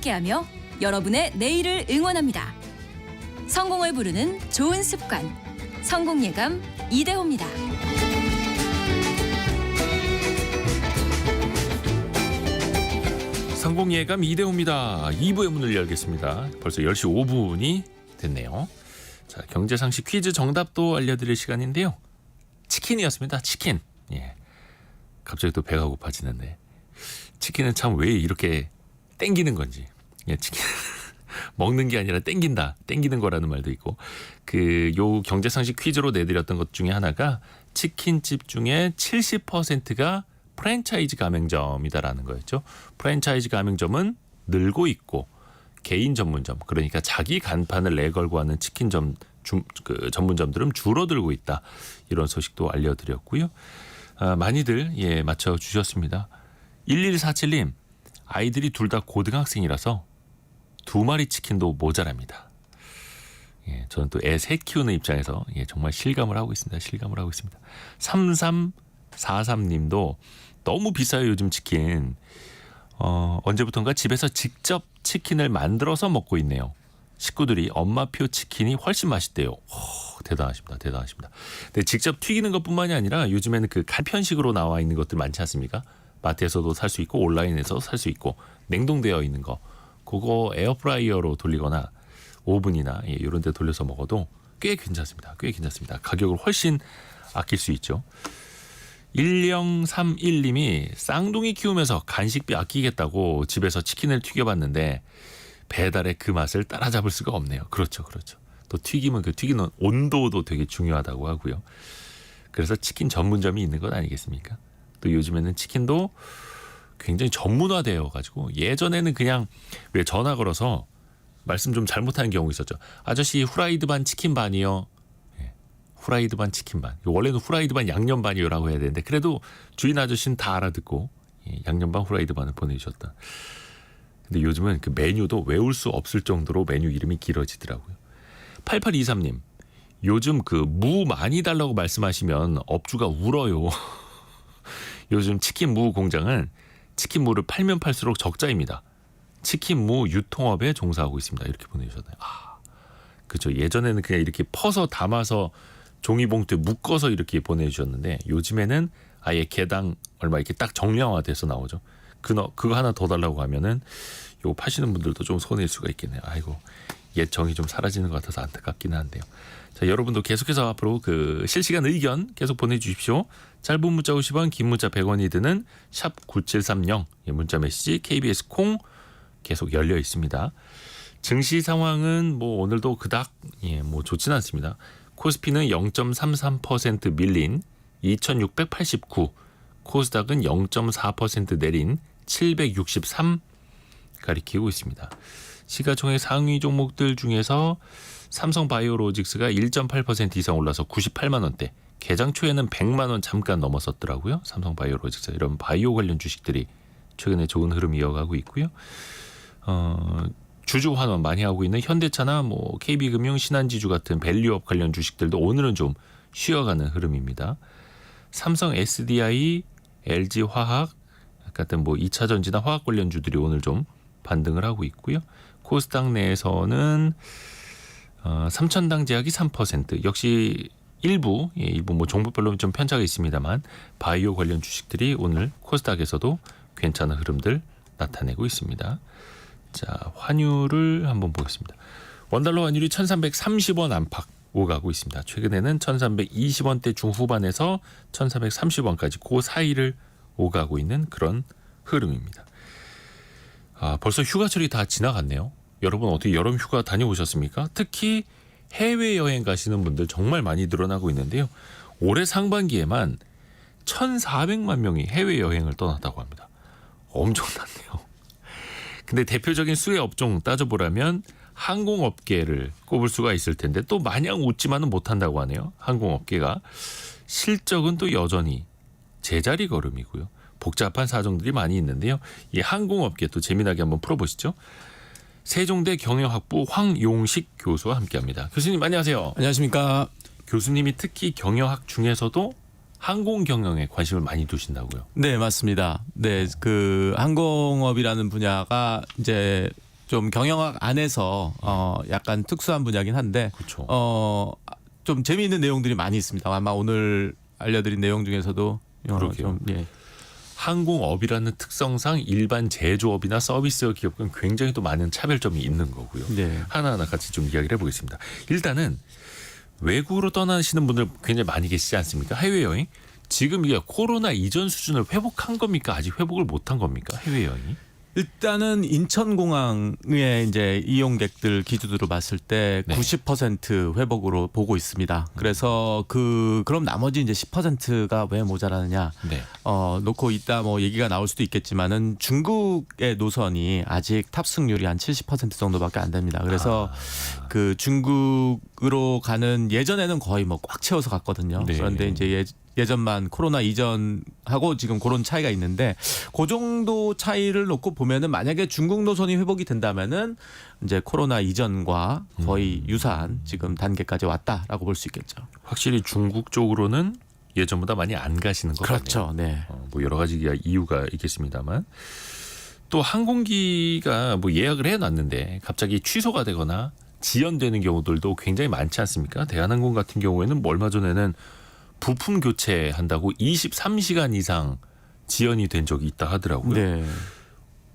함께하며 여러분의 내일을 응원합니다. 성공을 부르는 좋은 습관, 성공예감 이대호입니다. 성공예감 이대호입니다. 2부의 문을 열겠습니다. 벌써 10시 5분이 됐네요. 자, 경제상식 퀴즈 정답도 알려드릴 시간인데요. 치킨이었습니다. 치킨. 예. 갑자기 또 배가 고파지는데 치킨은 참 왜 이렇게 땡기는 건지. 예, 치킨 먹는 게 아니라 땡긴다. 땡기는 거라는 말도 있고. 요 경제상식 퀴즈로 내드렸던 것 중에 하나가 치킨집 중에 70%가 프랜차이즈 가맹점이다라는 거였죠. 프랜차이즈 가맹점은 늘고 있고 개인 전문점, 그러니까 자기 간판을 내걸고 하는 치킨점 전문점들은 줄어들고 있다. 이런 소식도 알려드렸고요. 많이들 맞춰주셨습니다. 1147님, 아이들이 둘 다 고등학생이라서 2마리 치킨도 모자랍니다. 예, 저는 또 애 셋 키우는 입장에서 정말 실감을 하고 있습니다. 3343님도 너무 비싸요 요즘 치킨. 언제부턴가 집에서 직접 치킨을 만들어서 먹고 있네요. 식구들이 엄마표 치킨이 훨씬 맛있대요. 대단하십니다. 근데 직접 튀기는 것뿐만이 아니라 요즘에는 그 간편식으로 나와 있는 것들 많지 않습니까? 마트에서도 살 수 있고 온라인에서 살 수 있고 냉동되어 있는 거, 그거 에어프라이어로 돌리거나 오븐이나 이런 데 돌려서 먹어도 꽤 괜찮습니다. 가격을 훨씬 아낄 수 있죠. 1031님이 쌍둥이 키우면서 간식비 아끼겠다고 집에서 치킨을 튀겨봤는데 배달의 그 맛을 따라잡을 수가 없네요. 그렇죠. 또 튀기면 그 튀기는 온도도 되게 중요하다고 하고요. 그래서 치킨 전문점이 있는 것 아니겠습니까? 또 요즘에는 치킨도 굉장히 전문화되어 가지고 예전에는 그냥 왜 전화 걸어서 말씀 좀 잘못하는 경우 있었죠. 아저씨 후라이드 반 치킨 반이요. 후라이드 반 치킨 반. 원래는 후라이드 반 양념 반이요라고 해야 되는데 그래도 주인 아저씨는 다 알아듣고 양념 반 후라이드 반을 보내주셨다. 근데 요즘은 그 메뉴도 외울 수 없을 정도로 메뉴 이름이 길어지더라고요. 8823님, 요즘 그 무 많이 달라고 말씀하시면 업주가 울어요. 요즘 치킨 무 공장은 치킨 무를 팔면 팔수록 적자입니다. 치킨 무 유통업에 종사하고 있습니다. 이렇게 보내주셨나요? 그렇죠. 예전에는 그냥 이렇게 퍼서 담아서 종이봉투에 묶어서 이렇게 보내주셨는데 요즘에는 아예 개당 얼마 이렇게 딱 정량화돼서 나오죠. 그거 하나 더 달라고 하면은 요거 파시는 분들도 좀 손해일 수가 있겠네요. 아이고, 옛 정이 좀 사라지는 것 같아서 안타깝기는 한데요. 자, 여러분도 계속해서 앞으로 그 실시간 의견 계속 보내주십시오. 짧은 문자 50원, 긴 문자 100원이 드는 샵 9730 문자 메시지 KBS 콩 계속 열려 있습니다. 증시 상황은 뭐 오늘도 그닥 좋지는 않습니다. 코스피는 0.33% 밀린 2689, 코스닥은 0.4% 내린 763 가리키고 있습니다. 시가총액 상위 종목들 중에서 삼성바이오로직스가 1.8% 이상 올라서 98만 원대, 개장 초에는 100만 원 잠깐 넘었었더라고요. 삼성바이오로직스 이런 바이오 관련 주식들이 최근에 좋은 흐름 이어가고 있고요. 주주 환원 많이 하고 있는 현대차나 KB금융, 신한지주 같은 밸류업 관련 주식들도 오늘은 좀 쉬어가는 흐름입니다. 삼성 SDI, LG화학 같은 2차 전지나 화학 관련주들이 오늘 좀 반등을 하고 있고요. 코스닥 내에서는 삼천당 제약이 3%, 역시 일부 종목별로 좀 편차가 있습니다만 바이오 관련 주식들이 오늘 코스닥에서도 괜찮은 흐름들 나타내고 있습니다. 자, 환율을 한번 보겠습니다. 원달러 환율이 1330원 안팎 오가고 있습니다. 최근에는 1320원대 중후반에서 1330원까지 그 사이를 오가고 있는 그런 흐름입니다. 벌써 휴가철이 다 지나갔네요. 여러분 어떻게 여름 휴가 다녀오셨습니까? 특히 해외여행 가시는 분들 정말 많이 늘어나고 있는데요. 올해 상반기에만 1,400만 명이 해외여행을 떠났다고 합니다. 엄청났네요. 근데 대표적인 수혜 업종 따져보라면 항공업계를 꼽을 수가 있을 텐데 또 마냥 웃지만은 못한다고 하네요. 항공업계가 실적은 또 여전히 제자리 걸음이고요. 복잡한 사정들이 많이 있는데요. 이 항공업계 또 재미나게 한번 풀어보시죠. 세종대 경영학부 황용식 교수와 함께합니다. 교수님 안녕하세요. 안녕하십니까. 교수님이 특히 경영학 중에서도 항공 경영에 관심을 많이 두신다고요? 네, 맞습니다. 네, 그 항공업이라는 분야가 이제 좀 경영학 안에서 약간 특수한 분야긴 한데 그렇죠. 좀 재미있는 내용들이 많이 있습니다. 아마 오늘 알려드린 내용 중에서도 그러게요. 좀 항공업이라는 특성상 일반 제조업이나 서비스 기업과는 굉장히 또 많은 차별점이 있는 거고요. 네. 하나하나 같이 좀 이야기를 해보겠습니다. 일단은 외국으로 떠나시는 분들 굉장히 많이 계시지 않습니까? 해외여행. 지금 이게 코로나 이전 수준을 회복한 겁니까? 아직 회복을 못한 겁니까? 해외여행이? 일단은 인천공항의 이제 이용객들 기준으로 봤을 때 네. 90% 회복으로 보고 있습니다. 그래서 그럼 나머지 이제 10%가 왜 모자라느냐 네. 놓고 있다 뭐 얘기가 나올 수도 있겠지만은 중국의 노선이 아직 탑승률이 한 70% 정도밖에 안 됩니다. 그래서 그 중국으로 가는 예전에는 거의 뭐 꽉 채워서 갔거든요. 네. 그런데 이제 예전만 코로나 이전하고 지금 그런 차이가 있는데 그 정도 차이를 놓고 보면은 만약에 중국 노선이 회복이 된다면은 이제 코로나 이전과 거의 유사한 지금 단계까지 왔다라고 볼 수 있겠죠. 확실히 중국 쪽으로는 예전보다 많이 안 가시는 것 그렇죠. 같네요. 네. 뭐 여러 가지 이유가 있겠습니다만 또 항공기가 뭐 예약을 해놨는데 갑자기 취소가 되거나 지연되는 경우들도 굉장히 많지 않습니까? 대한항공 같은 경우에는 뭐 얼마 전에는 부품 교체한다고 23시간 이상 지연이 된 적이 있다 하더라고요. 네.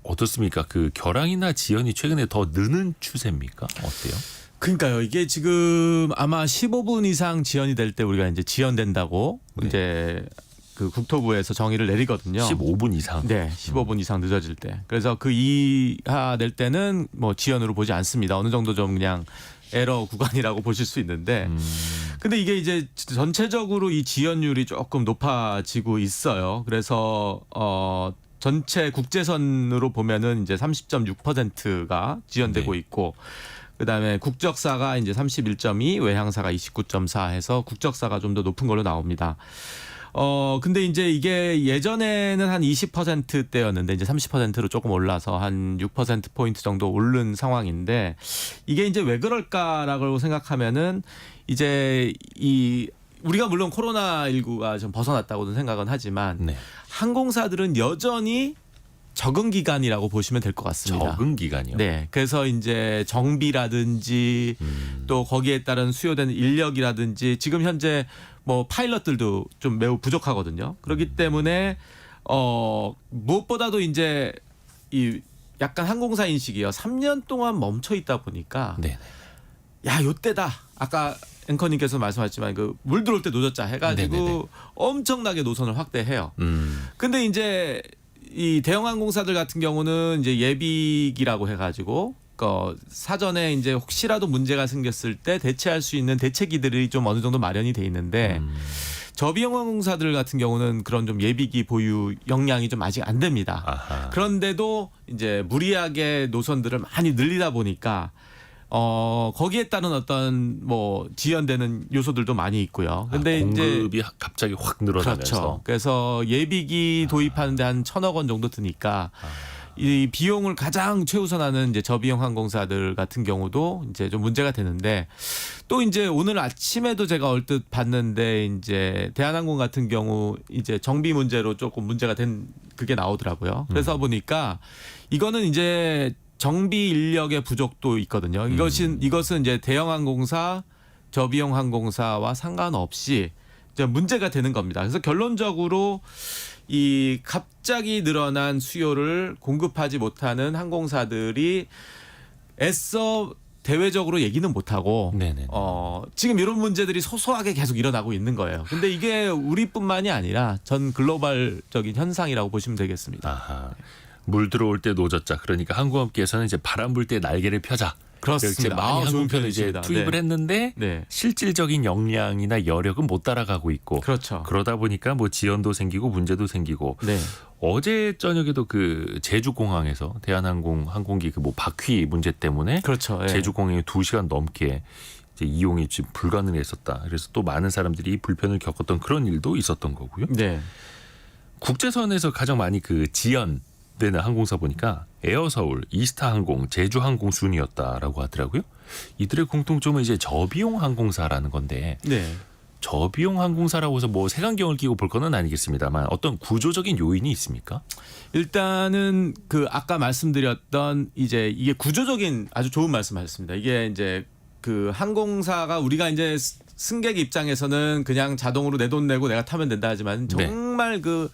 어떻습니까? 그 결항이나 지연이 최근에 더 느는 추세입니까? 어때요? 그러니까요. 이게 지금 아마 15분 이상 지연이 될 때 우리가 이제 지연된다고 네. 이제 그 국토부에서 정의를 내리거든요. 15분 이상. 네, 15분 이상 늦어질 때. 그래서 그 이하 될 때는 뭐 지연으로 보지 않습니다. 어느 정도 좀 그냥 에러 구간이라고 보실 수 있는데, 근데 이게 이제 전체적으로 이 지연율이 조금 높아지고 있어요. 그래서 전체 국제선으로 보면은 이제 30.6%가 지연되고 네. 있고, 그다음에 국적사가 이제 31.2, 외항사가 29.4 해서 국적사가 좀 더 높은 걸로 나옵니다. 근데 이제 이게 예전에는 한 20%대였는데 이제 30%로 조금 올라서 한 6%포인트 정도 오른 상황인데 이게 이제 왜 그럴까라고 생각하면은 이제 우리가 물론 코로나19가 좀 벗어났다고는 생각은 하지만 네. 항공사들은 여전히 적응 기간이라고 보시면 될 것 같습니다. 적응 기간이요. 네. 그래서 이제 정비라든지 또 거기에 따른 수요되는 인력이라든지 지금 현재 뭐 파일럿들도 좀 매우 부족하거든요. 그렇기 때문에 무엇보다도 이제 이 약간 항공사 인식이요. 3년 동안 멈춰 있다 보니까 네. 야, 요때다. 아까 앵커님께서 말씀하셨지만 그 물 들어올 때 노졌자 해가지고 네네네. 엄청나게 노선을 확대해요. 근데 이제 이 대형 항공사들 같은 경우는 이제 예비기라고 해가지고 사전에 이제 혹시라도 문제가 생겼을 때 대체할 수 있는 대체기들이 좀 어느 정도 마련이 돼 있는데 저비용 항공사들 같은 경우는 그런 좀 예비기 보유 역량이 좀 아직 안 됩니다. 아하. 그런데도 이제 무리하게 노선들을 많이 늘리다 보니까 거기에 따른 어떤 뭐 지연되는 요소들도 많이 있고요. 근데 공급이 이제 갑자기 확 늘어나면서 그렇죠. 그래서 예비기 도입하는데 한 1,000억 원 정도 드니까 이 비용을 가장 최우선하는 이제 저비용 항공사들 같은 경우도 이제 좀 문제가 되는데 또 이제 오늘 아침에도 제가 얼뜻 봤는데 이제 대한항공 같은 경우 이제 정비 문제로 조금 문제가 된 그게 나오더라고요. 그래서 보니까 이거는 이제 정비 인력의 부족도 있거든요. 이것은 이제 대형 항공사, 저비용 항공사와 상관없이 이제 문제가 되는 겁니다. 그래서 결론적으로 이 갑자기 늘어난 수요를 공급하지 못하는 항공사들이 애써 대외적으로 얘기는 못하고 네네. 지금 이런 문제들이 소소하게 계속 일어나고 있는 거예요. 근데 이게 우리뿐만이 아니라 전 글로벌적인 현상이라고 보시면 되겠습니다. 아하. 물 들어올 때 노젓자. 그러니까 항공업계에서는 이제 바람 불 때 날개를 펴자. 그렇습니다. 이렇게 많이 좋은 항공편을 이제 표현이십니다. 투입을 네. 했는데 네. 실질적인 역량이나 여력은 못 따라가고 있고 그렇죠. 그러다 보니까 뭐 지연도 생기고 문제도 생기고 네. 어제 저녁에도 그 제주공항에서 대한항공 항공기 그 뭐 바퀴 문제 때문에 그렇죠. 예. 제주공항에 2시간 넘게 이제 이용이 지금 불가능했었다. 그래서 또 많은 사람들이 불편을 겪었던 그런 일도 있었던 거고요. 네. 국제선에서 가장 많이 그 지연되는 항공사 보니까 에어서울, 이스타항공, 제주항공 순이었다라고 하더라고요. 이들의 공통점은 이제 저비용 항공사라는 건데 네. 저비용 항공사라고 해서 뭐 색안경을 끼고 볼 거는 아니겠습니다만 어떤 구조적인 요인이 있습니까? 일단은 그 아까 말씀드렸던 이제 이게 구조적인 아주 좋은 말씀하셨습니다. 이게 이제 그 항공사가 우리가 이제 승객 입장에서는 그냥 자동으로 내 돈 내고 내가 타면 된다 하지만 정말 그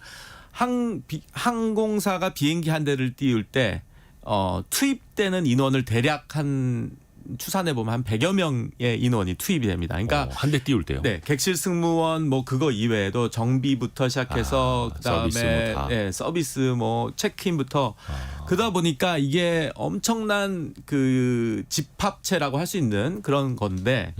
항공사가 비행기 한 대를 띄울 때 투입되는 인원을 대략 한 추산해 보면 한 100여 명의 인원이 투입이 됩니다. 그러니까 한 대 띄울 때요. 네, 객실 승무원 뭐 그거 이외에도 정비부터 시작해서 그다음에 서비스 뭐 다. 네, 서비스 뭐 체크인부터 그러다 보니까 이게 엄청난 그 집합체라고 할 수 있는 그런 건데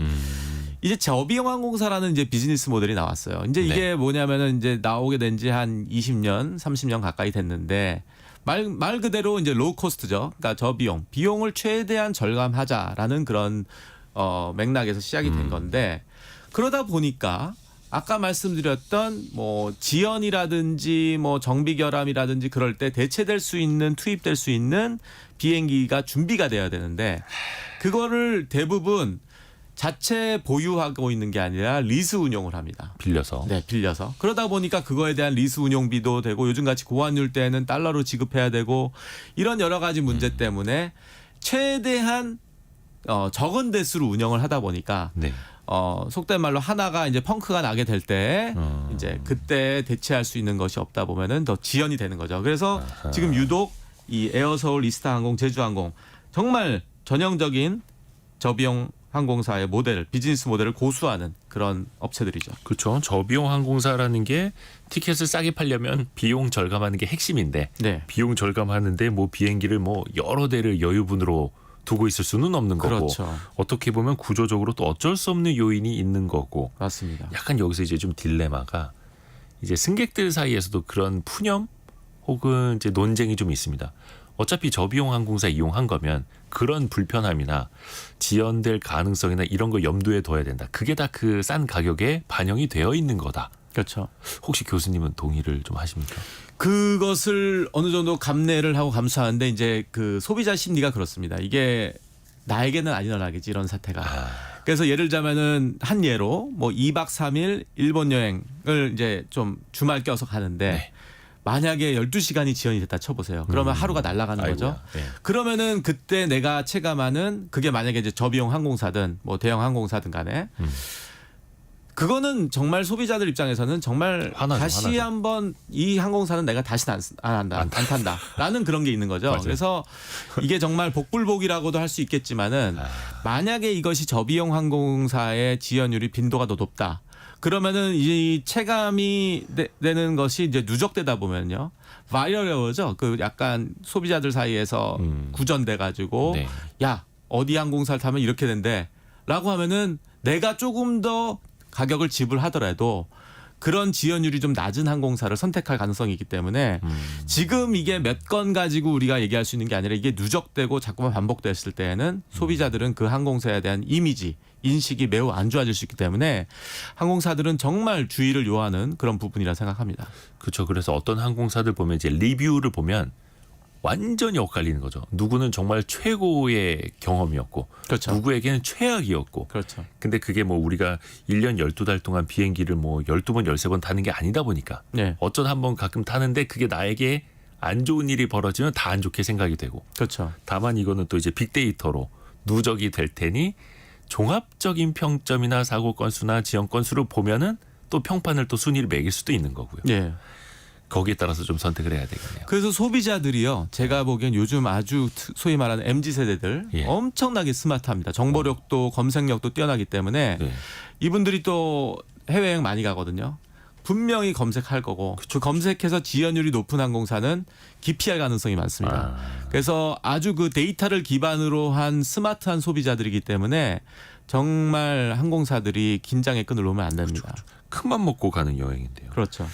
이제 저비용 항공사라는 이제 비즈니스 모델이 나왔어요. 이제 이게 네. 뭐냐면은 이제 나오게 된 지 한 20년, 30년 가까이 됐는데 말 그대로 이제 로우 코스트죠. 그러니까 저비용, 비용을 최대한 절감하자라는 그런 맥락에서 시작이 된 건데 그러다 보니까 아까 말씀드렸던 뭐 지연이라든지 뭐 정비 결함이라든지 그럴 때 대체될 수 있는 투입될 수 있는 비행기가 준비가 돼야 되는데 그거를 대부분 자체 보유하고 있는 게 아니라 리스 운용을 합니다. 빌려서. 네, 빌려서. 그러다 보니까 그거에 대한 리스 운용비도 되고 요즘같이 고환율 때는 달러로 지급해야 되고 이런 여러 가지 문제 때문에 최대한 적은 대수로 운영을 하다 보니까 네. 속된 말로 하나가 이제 펑크가 나게 될 때 이제 그때 대체할 수 있는 것이 없다 보면은 더 지연이 되는 거죠. 그래서 지금 유독 이 에어서울, 이스타항공, 제주항공 정말 전형적인 저비용 항공사의 모델, 비즈니스 모델을 고수하는 그런 업체들이죠. 그렇죠. 저비용 항공사라는 게 티켓을 싸게 팔려면 비용 절감하는 게 핵심인데 네. 비용 절감하는데 뭐 비행기를 뭐 여러 대를 여유분으로 두고 있을 수는 없는 거고 그렇죠. 어떻게 보면 구조적으로 또 어쩔 수 없는 요인이 있는 거고 맞습니다. 약간 여기서 이제 좀 딜레마가 이제 승객들 사이에서도 그런 푸념 혹은 이제 논쟁이 좀 있습니다. 어차피 저비용 항공사 이용한 거면 그런 불편함이나 지연될 가능성이나 이런 거 염두에 둬야 된다. 그게 다 그 싼 가격에 반영이 되어 있는 거다. 그렇죠. 혹시 교수님은 동의를 좀 하십니까? 그것을 어느 정도 감내를 하고 감수하는데 이제 그 소비자 심리가 그렇습니다. 이게 나에게는 안 일어나겠지 이런 사태가. 그래서 예를 들자면은 한 예로 뭐 2박 3일 일본 여행을 이제 좀 주말 껴서 가는데 네. 만약에 12시간이 지연이 됐다 쳐보세요. 그러면 하루가 날아가는 거죠. 아이고야. 네. 그러면은 그때 내가 체감하는 그게 만약에 이제 저비용 항공사든 뭐 대형 항공사든 간에 그거는 정말 소비자들 입장에서는 정말 화나죠, 다시 화나죠. 한번 이 항공사는 내가 다시는 안 탄다라는 그런 게 있는 거죠. 맞아요. 그래서 이게 정말 복불복이라고도 할 수 있겠지만은 만약에 이것이 저비용 항공사의 지연율이 빈도가 더 높다. 그러면은 이 체감이 되는 것이 이제 누적되다 보면요. 바이럴이죠. 그 약간 소비자들 사이에서 구전돼 가지고 네. 야, 어디 항공사를 타면 이렇게 된대라고 하면은 내가 조금 더 가격을 지불하더라도 그런 지연율이 좀 낮은 항공사를 선택할 가능성이 있기 때문에 지금 이게 몇 건 가지고 우리가 얘기할 수 있는 게 아니라 이게 누적되고 자꾸만 반복됐을 때에는 소비자들은 그 항공사에 대한 이미지, 인식이 매우 안 좋아질 수 있기 때문에 항공사들은 정말 주의를 요하는 그런 부분이라 생각합니다. 그렇죠. 그래서 어떤 항공사들 보면 이제 리뷰를 보면 완전히 엇갈리는 거죠. 누구는 정말 최고의 경험이었고 그렇죠. 누구에게는 최악이었고 그렇죠. 근데 그게 뭐 우리가 1년 12달 동안 비행기를 뭐 12번 13번 타는 게 아니다 보니까 네. 어쩌다 한번 가끔 타는데 그게 나에게 안 좋은 일이 벌어지면 다 안 좋게 생각이 되고 그렇죠. 다만 이거는 또 이제 빅데이터로 누적이 될 테니 종합적인 평점이나 사고 건수나 지연 건수를 보면은 또 평판을 또 순위를 매길 수도 있는 거고요. 예. 거기에 따라서 좀 선택을 해야 되겠네요. 그래서 소비자들이요. 제가 보기엔 요즘 아주 소위 말하는 MZ 세대들 예. 엄청나게 스마트합니다. 정보력도 검색력도 뛰어나기 때문에 네. 이분들이 또 해외여행 많이 가거든요. 분명히 검색할 거고 그 검색해서 지연율이 높은 항공사는 기피할 가능성이 많습니다. 그래서 아주 그 데이터를 기반으로 한 스마트한 소비자들이기 때문에 정말 항공사들이 긴장의 끈을 놓으면 안 됩니다. 큰맘 먹고 가는 여행인데요. 그렇죠.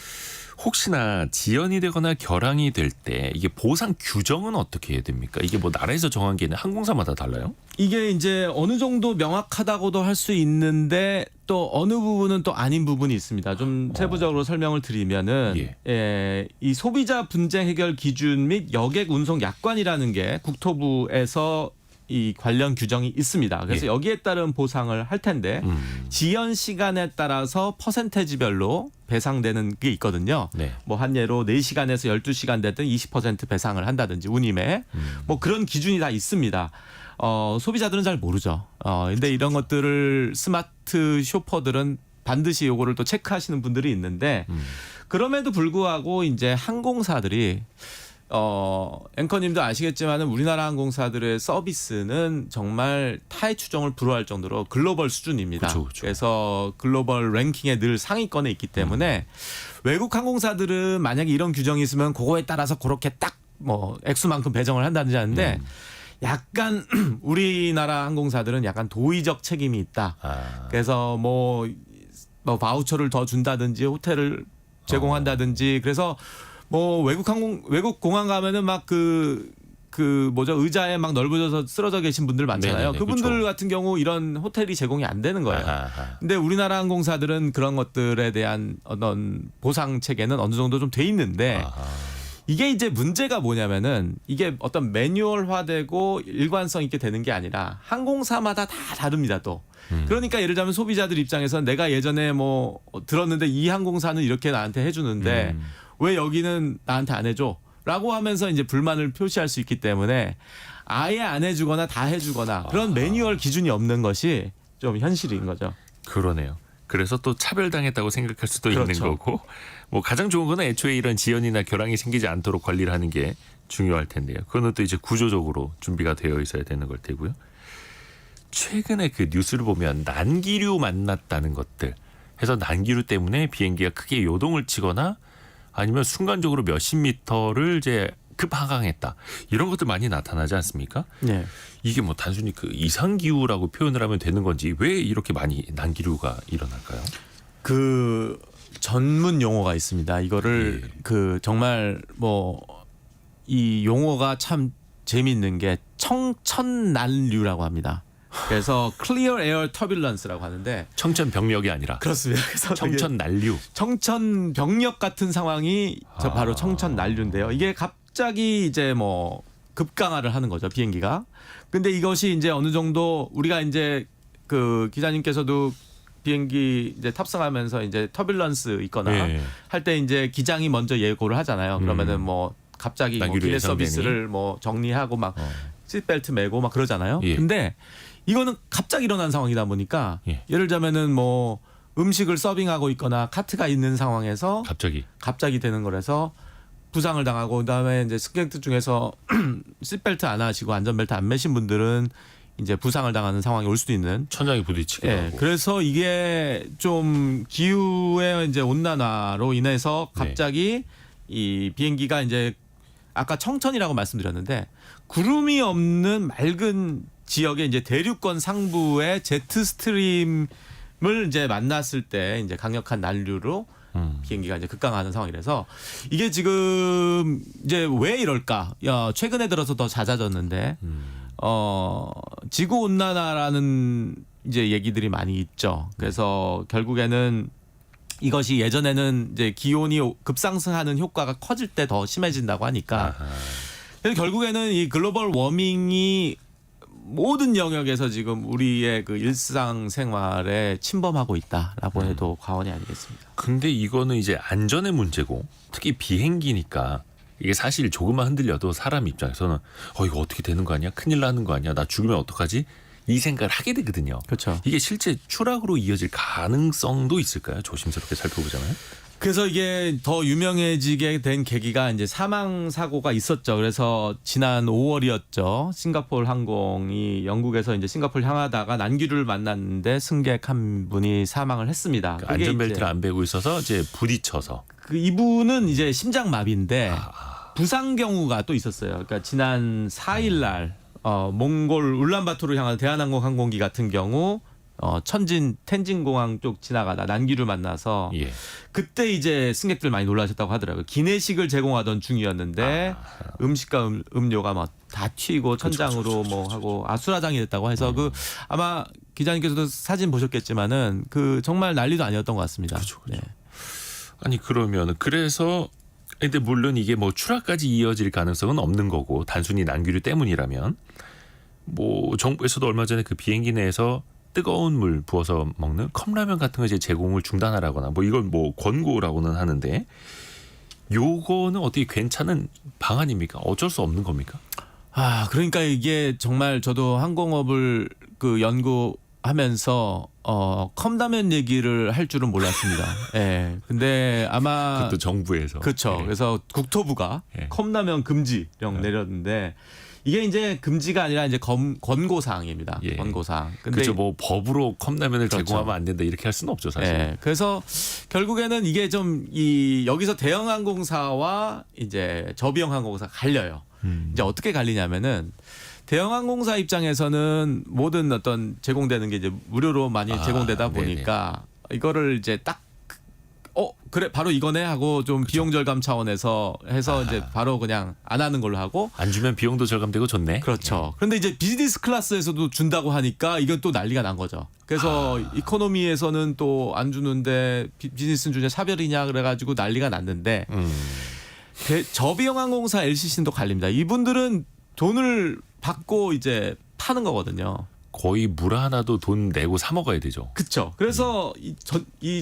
혹시나 지연이 되거나 결항이 될 때 이게 보상 규정은 어떻게 해야 됩니까? 이게 뭐 나라에서 정한 게 아니라 항공사마다 달라요? 이게 이제 어느 정도 명확하다고도 할 수 있는데 또 어느 부분은 또 아닌 부분이 있습니다. 좀 세부적으로 설명을 드리면은 이 소비자 분쟁 해결 기준 및 여객 운송 약관이라는 게 국토부에서 이 관련 규정이 있습니다. 그래서 예. 여기에 따른 보상을 할 텐데 지연 시간에 따라서 퍼센테이지별로 배상되는 게 있거든요. 네. 뭐 한 예로 4시간에서 12시간 되든 20% 배상을 한다든지 운임에 뭐 그런 기준이 다 있습니다. 소비자들은 잘 모르죠. 근데 이런 것들을 스마트 쇼퍼들은 반드시 요거를 또 체크하시는 분들이 있는데 그럼에도 불구하고 이제 항공사들이 앵커님도 아시겠지만은 우리나라 항공사들의 서비스는 정말 타의 추종을 불허할 정도로 글로벌 수준입니다. 그쵸, 그쵸. 그래서 글로벌 랭킹에 늘 상위권에 있기 때문에 외국 항공사들은 만약에 이런 규정이 있으면 그거에 따라서 그렇게 딱 뭐 액수만큼 배정을 한다든지 하는데 약간 우리나라 항공사들은 약간 도의적 책임이 있다. 그래서 뭐 바우처를 더 준다든지 호텔을 제공한다든지 그래서 뭐 외국 공항 가면은 막 그 뭐죠 의자에 막 넓어져서 쓰러져 계신 분들 많잖아요. 네네네, 그분들 그렇죠. 같은 경우 이런 호텔이 제공이 안 되는 거예요. 아하. 근데 우리나라 항공사들은 그런 것들에 대한 어떤 보상 체계는 어느 정도 좀 돼 있는데 아하. 이게 이제 문제가 뭐냐면은 이게 어떤 매뉴얼화되고 일관성 있게 되는 게 아니라 항공사마다 다 다릅니다 또. 그러니까 예를 들자면 소비자들 입장에서는 내가 예전에 뭐 들었는데 이 항공사는 이렇게 나한테 해주는데 왜 여기는 나한테 안 해줘? 라고 하면서 이제 불만을 표시할 수 있기 때문에 아예 안 해주거나 다 해주거나 그런 매뉴얼 기준이 없는 것이 좀 현실인 거죠. 그러네요. 그래서 또 차별당했다고 생각할 수도 있는 그렇죠. 거고 뭐 가장 좋은 거는 애초에 이런 지연이나 결항이 생기지 않도록 관리를 하는 게 중요할 텐데요. 그거는 또 이제 구조적으로 준비가 되어 있어야 되는 걸 테고요. 최근에 그 뉴스를 보면 난기류 만났다는 것들 해서 난기류 때문에 비행기가 크게 요동을 치거나 아니면 순간적으로 몇십 미터를 이제 급하강했다. 이런 것들 많이 나타나지 않습니까? 네. 이게 뭐 단순히 그 이상기후라고 표현을 하면 되는 건지 왜 이렇게 많이 난기류가 일어날까요? 그 전문 용어가 있습니다. 이거를 예. 그 정말 뭐 이 용어가 참 재미있는 게 청천난류라고 합니다. 그래서 Clear Air Turbulence라고 하는데 청천벽력이 아니라 그렇습니다. 그래서 청천난류. 청천벽력 같은 상황이 저 바로 청천난류인데요. 이게 갑자기 이제 뭐 급강하를 하는 거죠 비행기가. 근데 이것이 이제 어느 정도 우리가 이제 그 기자님께서도 비행기 이제 탑승하면서 이제 터뷸런스 있거나 예. 할 때 이제 기장이 먼저 예고를 하잖아요. 그러면은 뭐 갑자기 뭐 난기류 기내 예상되니? 서비스를 뭐 정리하고 막 시트벨트 매고 막 그러잖아요. 예. 근데 이거는 갑자기 일어난 상황이다 보니까 예. 예를 들자면은 뭐 음식을 서빙하고 있거나 카트가 있는 상황에서 갑자기 되는 거라서 부상을 당하고 그다음에 이제 승객들 중에서 시트벨트 안 하시고 안전벨트 안 매신 분들은 이제 부상을 당하는 상황이 올 수도 있는. 천장에 부딪히기도 예. 하고. 그래서 이게 좀 기후의 이제 온난화로 인해서 갑자기 이 비행기가 이제 아까 청천이라고 말씀드렸는데 구름이 없는 맑은 지역의 이제 대륙권 상부의 제트 스트림을 이제 만났을 때 이제 강력한 난류로 비행기가 이제 급강하는 상황이라서 이게 지금 이제 왜 이럴까? 최근에 들어서 더 잦아졌는데 지구 온난화라는 이제 얘기들이 많이 있죠. 그래서 결국에는 이것이 예전에는 이제 기온이 급상승하는 효과가 커질 때 더 심해진다고 하니까 그래서 결국에는 이 글로벌 워밍이 모든 영역에서 지금 우리의 그 일상생활에 침범하고 있다라고 해도 과언이 아니겠습니다. 근데 이거는 이제 안전의 문제고 특히 비행기니까 이게 사실 조금만 흔들려도 사람 입장에서는 이거 어떻게 되는 거 아니야? 큰일 나는 거 아니야? 나 죽으면 어떡하지? 이 생각을 하게 되거든요. 그렇죠. 이게 실제 추락으로 이어질 가능성도 있을까요? 조심스럽게 살펴보잖아요. 그래서 이게 더 유명해지게 된 계기가 이제 사망 사고가 있었죠. 그래서 지난 5월이었죠. 싱가포르 항공이 영국에서 이제 싱가포르 향하다가 난기류를 만났는데 승객 한 분이 사망을 했습니다. 그러니까 안전벨트를 안 베고 있어서 이제 부딪혀서. 그 이분은 이제 심장마비인데 부상 경우가 또 있었어요. 그러니까 지난 4일 날 몽골 울란바토르를 향하는 대한항공 항공기 같은 경우 텐진 공항 쪽 지나가다 난기류 만나서 예. 그때 이제 승객들 많이 놀라셨다고 하더라고요. 기내식을 제공하던 중이었는데 음식과 음료가 막 다 튀고 천장으로 뭐 하고 아수라장이 됐다고 해서 그 아마 기자님께서도 사진 보셨겠지만은 그 정말 난리도 아니었던 것 같습니다. 그렇죠. 네. 아니 그러면 그래서 근데 물론 이게 뭐 추락까지 이어질 가능성은 없는 거고 단순히 난기류 때문이라면 뭐 정부에서도 얼마 전에 그 비행기 내에서 뜨거운 물 부어서 먹는 컵라면 같은 거 이제 제공을 중단하라거나 뭐 이건 뭐 권고라고는 하는데 요거는 어떻게 괜찮은 방안입니까? 어쩔 수 없는 겁니까? 그러니까 이게 정말 저도 항공업을 그 연구하면서 컵라면 얘기를 할 줄은 몰랐습니다. 예. 근데 아마 그것도 정부에서. 그렇죠. 예. 그래서 국토부가 예. 컵라면 금지령 내렸는데 이게 이제 금지가 아니라 이제 권고 사항입니다. 예. 권고 사항. 근데 그렇죠. 뭐 법으로 컵라면을 그렇죠. 제공하면 안 된다 이렇게 할 수는 없죠, 사실. 예. 그래서 결국에는 이게 좀 여기서 대형 항공사와 이제 저비용 항공사가 갈려요. 이제 어떻게 갈리냐면은 대형 항공사 입장에서는 모든 어떤 제공되는 게 이제 무료로 많이 제공되다 네네. 보니까 이거를 이제 딱 그래 바로 이거네 하고 좀 비용 절감 차원에서 해서 이제 바로 그냥 안 하는 걸로 하고 안 주면 비용도 절감되고 좋네. 그렇죠. 그런데 이제 비즈니스 클래스에서도 준다고 하니까 이건 또 난리가 난 거죠. 그래서 이코노미에서는 또 안 주는데 비즈니스는 주냐 차별이냐 그래가지고 난리가 났는데 저비용 항공사 LCC는 또 갈립니다. 이분들은 돈을 받고 이제 파는 거거든요. 거의 물 하나도 돈 내고 사 먹어야 되죠. 그렇죠. 그래서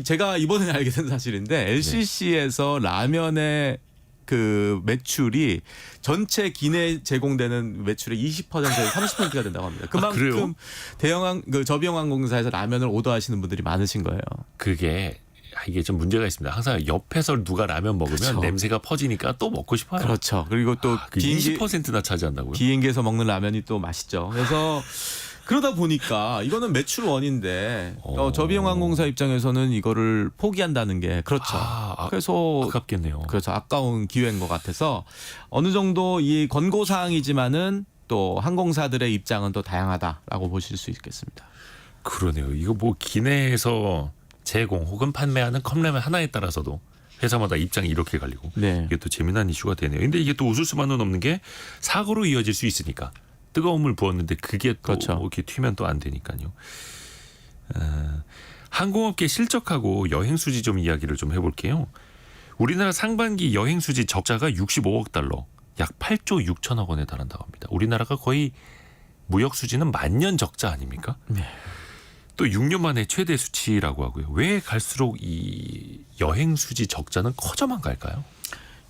제가 이번에 알게 된 사실인데 LCC에서 라면의 그 매출이 전체 기내 제공되는 매출의 20%에서 30%가 된다고 합니다. 그만큼 그래요? 그 저비용 항공사에서 라면을 오더하시는 분들이 많으신 거예요. 그게 이게 좀 문제가 있습니다. 항상 옆에서 누가 라면 먹으면 그렇죠. 냄새가 퍼지니까 또 먹고 싶어요. 그렇죠. 그리고 또 그 20%나 차지한다고요? 비행기에서 먹는 라면이 또 맛있죠. 그래서 그러다 보니까 이거는 매출 원인데 저비용 항공사 입장에서는 이거를 포기한다는 게 그렇죠. 그래서 아깝겠네요. 그래서 아까운 기회인 것 같아서 어느 정도 이 권고 사항이지만은 또 항공사들의 입장은 또 다양하다라고 보실 수 있겠습니다. 그러네요. 이거 뭐 기내에서 제공 혹은 판매하는 컵라면 하나에 따라서도 회사마다 입장이 이렇게 갈리고 네. 이게 또 재미난 이슈가 되네요. 근데 이게 또 웃을 수만은 없는 게 사고로 이어질 수 있으니까 뜨거운 물 부었는데 그게 또 그렇죠. 이렇게 튀면 또 안 되니까요. 항공업계 실적하고 여행 수지 좀 이야기를 좀 해볼게요. 우리나라 상반기 여행 수지 적자가 65억 달러, 약 8조 6천억 원에 달한다고 합니다. 우리나라가 거의 무역 수지는 만년 적자 아닙니까? 네. 또 6년 만에 최대 수치라고 하고요. 왜 갈수록 이 여행 수지 적자는 커져만 갈까요?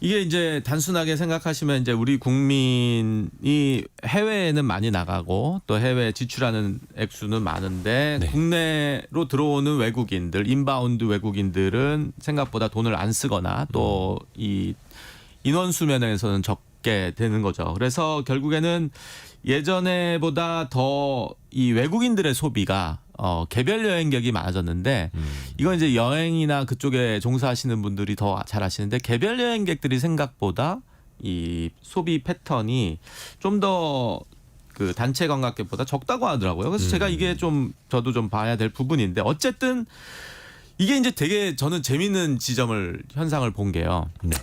이게 이제 단순하게 생각하시면 이제 우리 국민이 해외에는 많이 나가고 또 해외 지출하는 액수는 많은데 네. 국내로 들어오는 외국인들, 인바운드 외국인들은 생각보다 돈을 안 쓰거나 또 이 인원수 면에서는 적게 되는 거죠. 그래서 결국에는 예전에보다 더 이 외국인들의 소비가 개별 여행객이 많아졌는데 이건 이제 여행이나 그쪽에 종사하시는 분들이 더 잘 아시는데 개별 여행객들이 생각보다 이 소비 패턴이 좀 더 그 단체 관광객보다 적다고 하더라고요. 그래서 제가 이게 좀 저도 좀 봐야 될 부분인데 어쨌든 이게 이제 되게 저는 재밌는 현상을 본 게요. 네.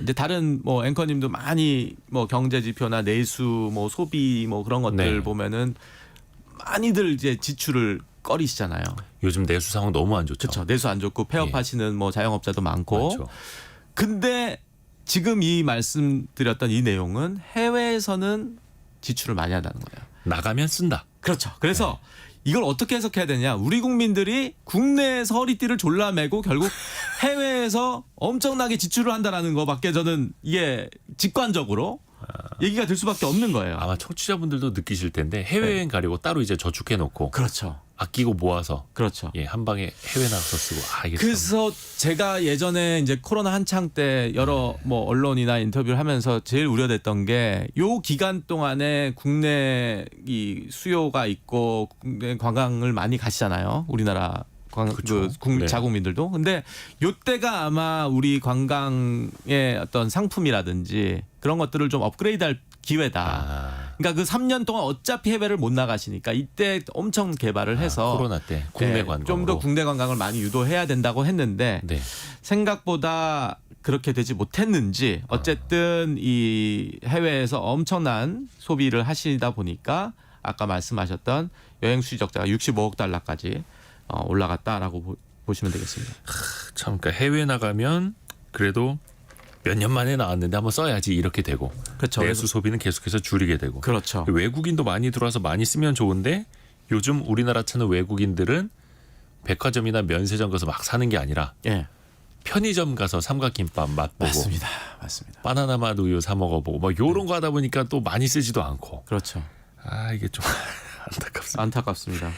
이제 다른 뭐 앵커님도 많이 뭐 경제 지표나 내수 뭐 소비 뭐 그런 것들 네. 보면은 많이들 이제 지출을 꺼리시잖아요. 요즘 내수 상황 너무 안 좋죠. 그렇죠. 내수 안 좋고 폐업하시는 뭐 자영업자도 많고. 많죠. 근데 지금 이 말씀드렸던 이 내용은 해외에서는 지출을 많이 한다는 거예요. 나가면 쓴다. 그렇죠. 그래서 이걸 어떻게 해석해야 되냐? 우리 국민들이 국내에서 허리띠를 졸라매고 결국 해외에서 엄청나게 지출을 한다라는 거밖에 저는 이게 직관적으로 얘기가 될 수밖에 없는 거예요. 아마 청취자분들도 느끼실 텐데 해외여행 가려고 따로 이제 저축해 놓고 그렇죠. 아끼고 모아서 그렇죠. 한 방에 해외 나가서 쓰고 이게 그래서 제가 예전에 이제 코로나 한창 때 여러 뭐 언론이나 인터뷰를 하면서 제일 우려됐던 게 요 기간 동안에 국내 이 수요가 있고 국내 관광을 많이 가시잖아요. 우리나라 그렇죠. 네. 자국민들도. 근데 요때가 아마 우리 관광의 어떤 상품이라든지 그런 것들을 좀 업그레이드할 기회다. 그러니까 그 3년 동안 어차피 해외를 못 나가시니까 이때 엄청 개발을 해서 코로나 때 국내 관광 좀 더 국내 관광을 많이 유도해야 된다고 했는데 네. 생각보다 그렇게 되지 못했는지 어쨌든 이 해외에서 엄청난 소비를 하시다 보니까 아까 말씀하셨던 여행 수지 적자가 65억 달러까지 올라갔다라고 보시면 되겠습니다. 참 그러니까 해외 나가면 그래도 몇 년 만에 나왔는데 한번 써야지 이렇게 되고 그렇죠. 내수 소비는 계속해서 줄이게 되고 그렇죠. 외국인도 많이 들어와서 많이 쓰면 좋은데 요즘 우리나라 차는 외국인들은 백화점이나 면세점 가서 막 사는 게 아니라 예. 편의점 가서 삼각김밥 맛보고 맞습니다. 바나나 맛 우유 사 먹어보고 막 요런 거 하다 보니까 또 많이 쓰지도 않고 그렇죠. 아 이게 좀 안타깝습니다. 안타깝습니다.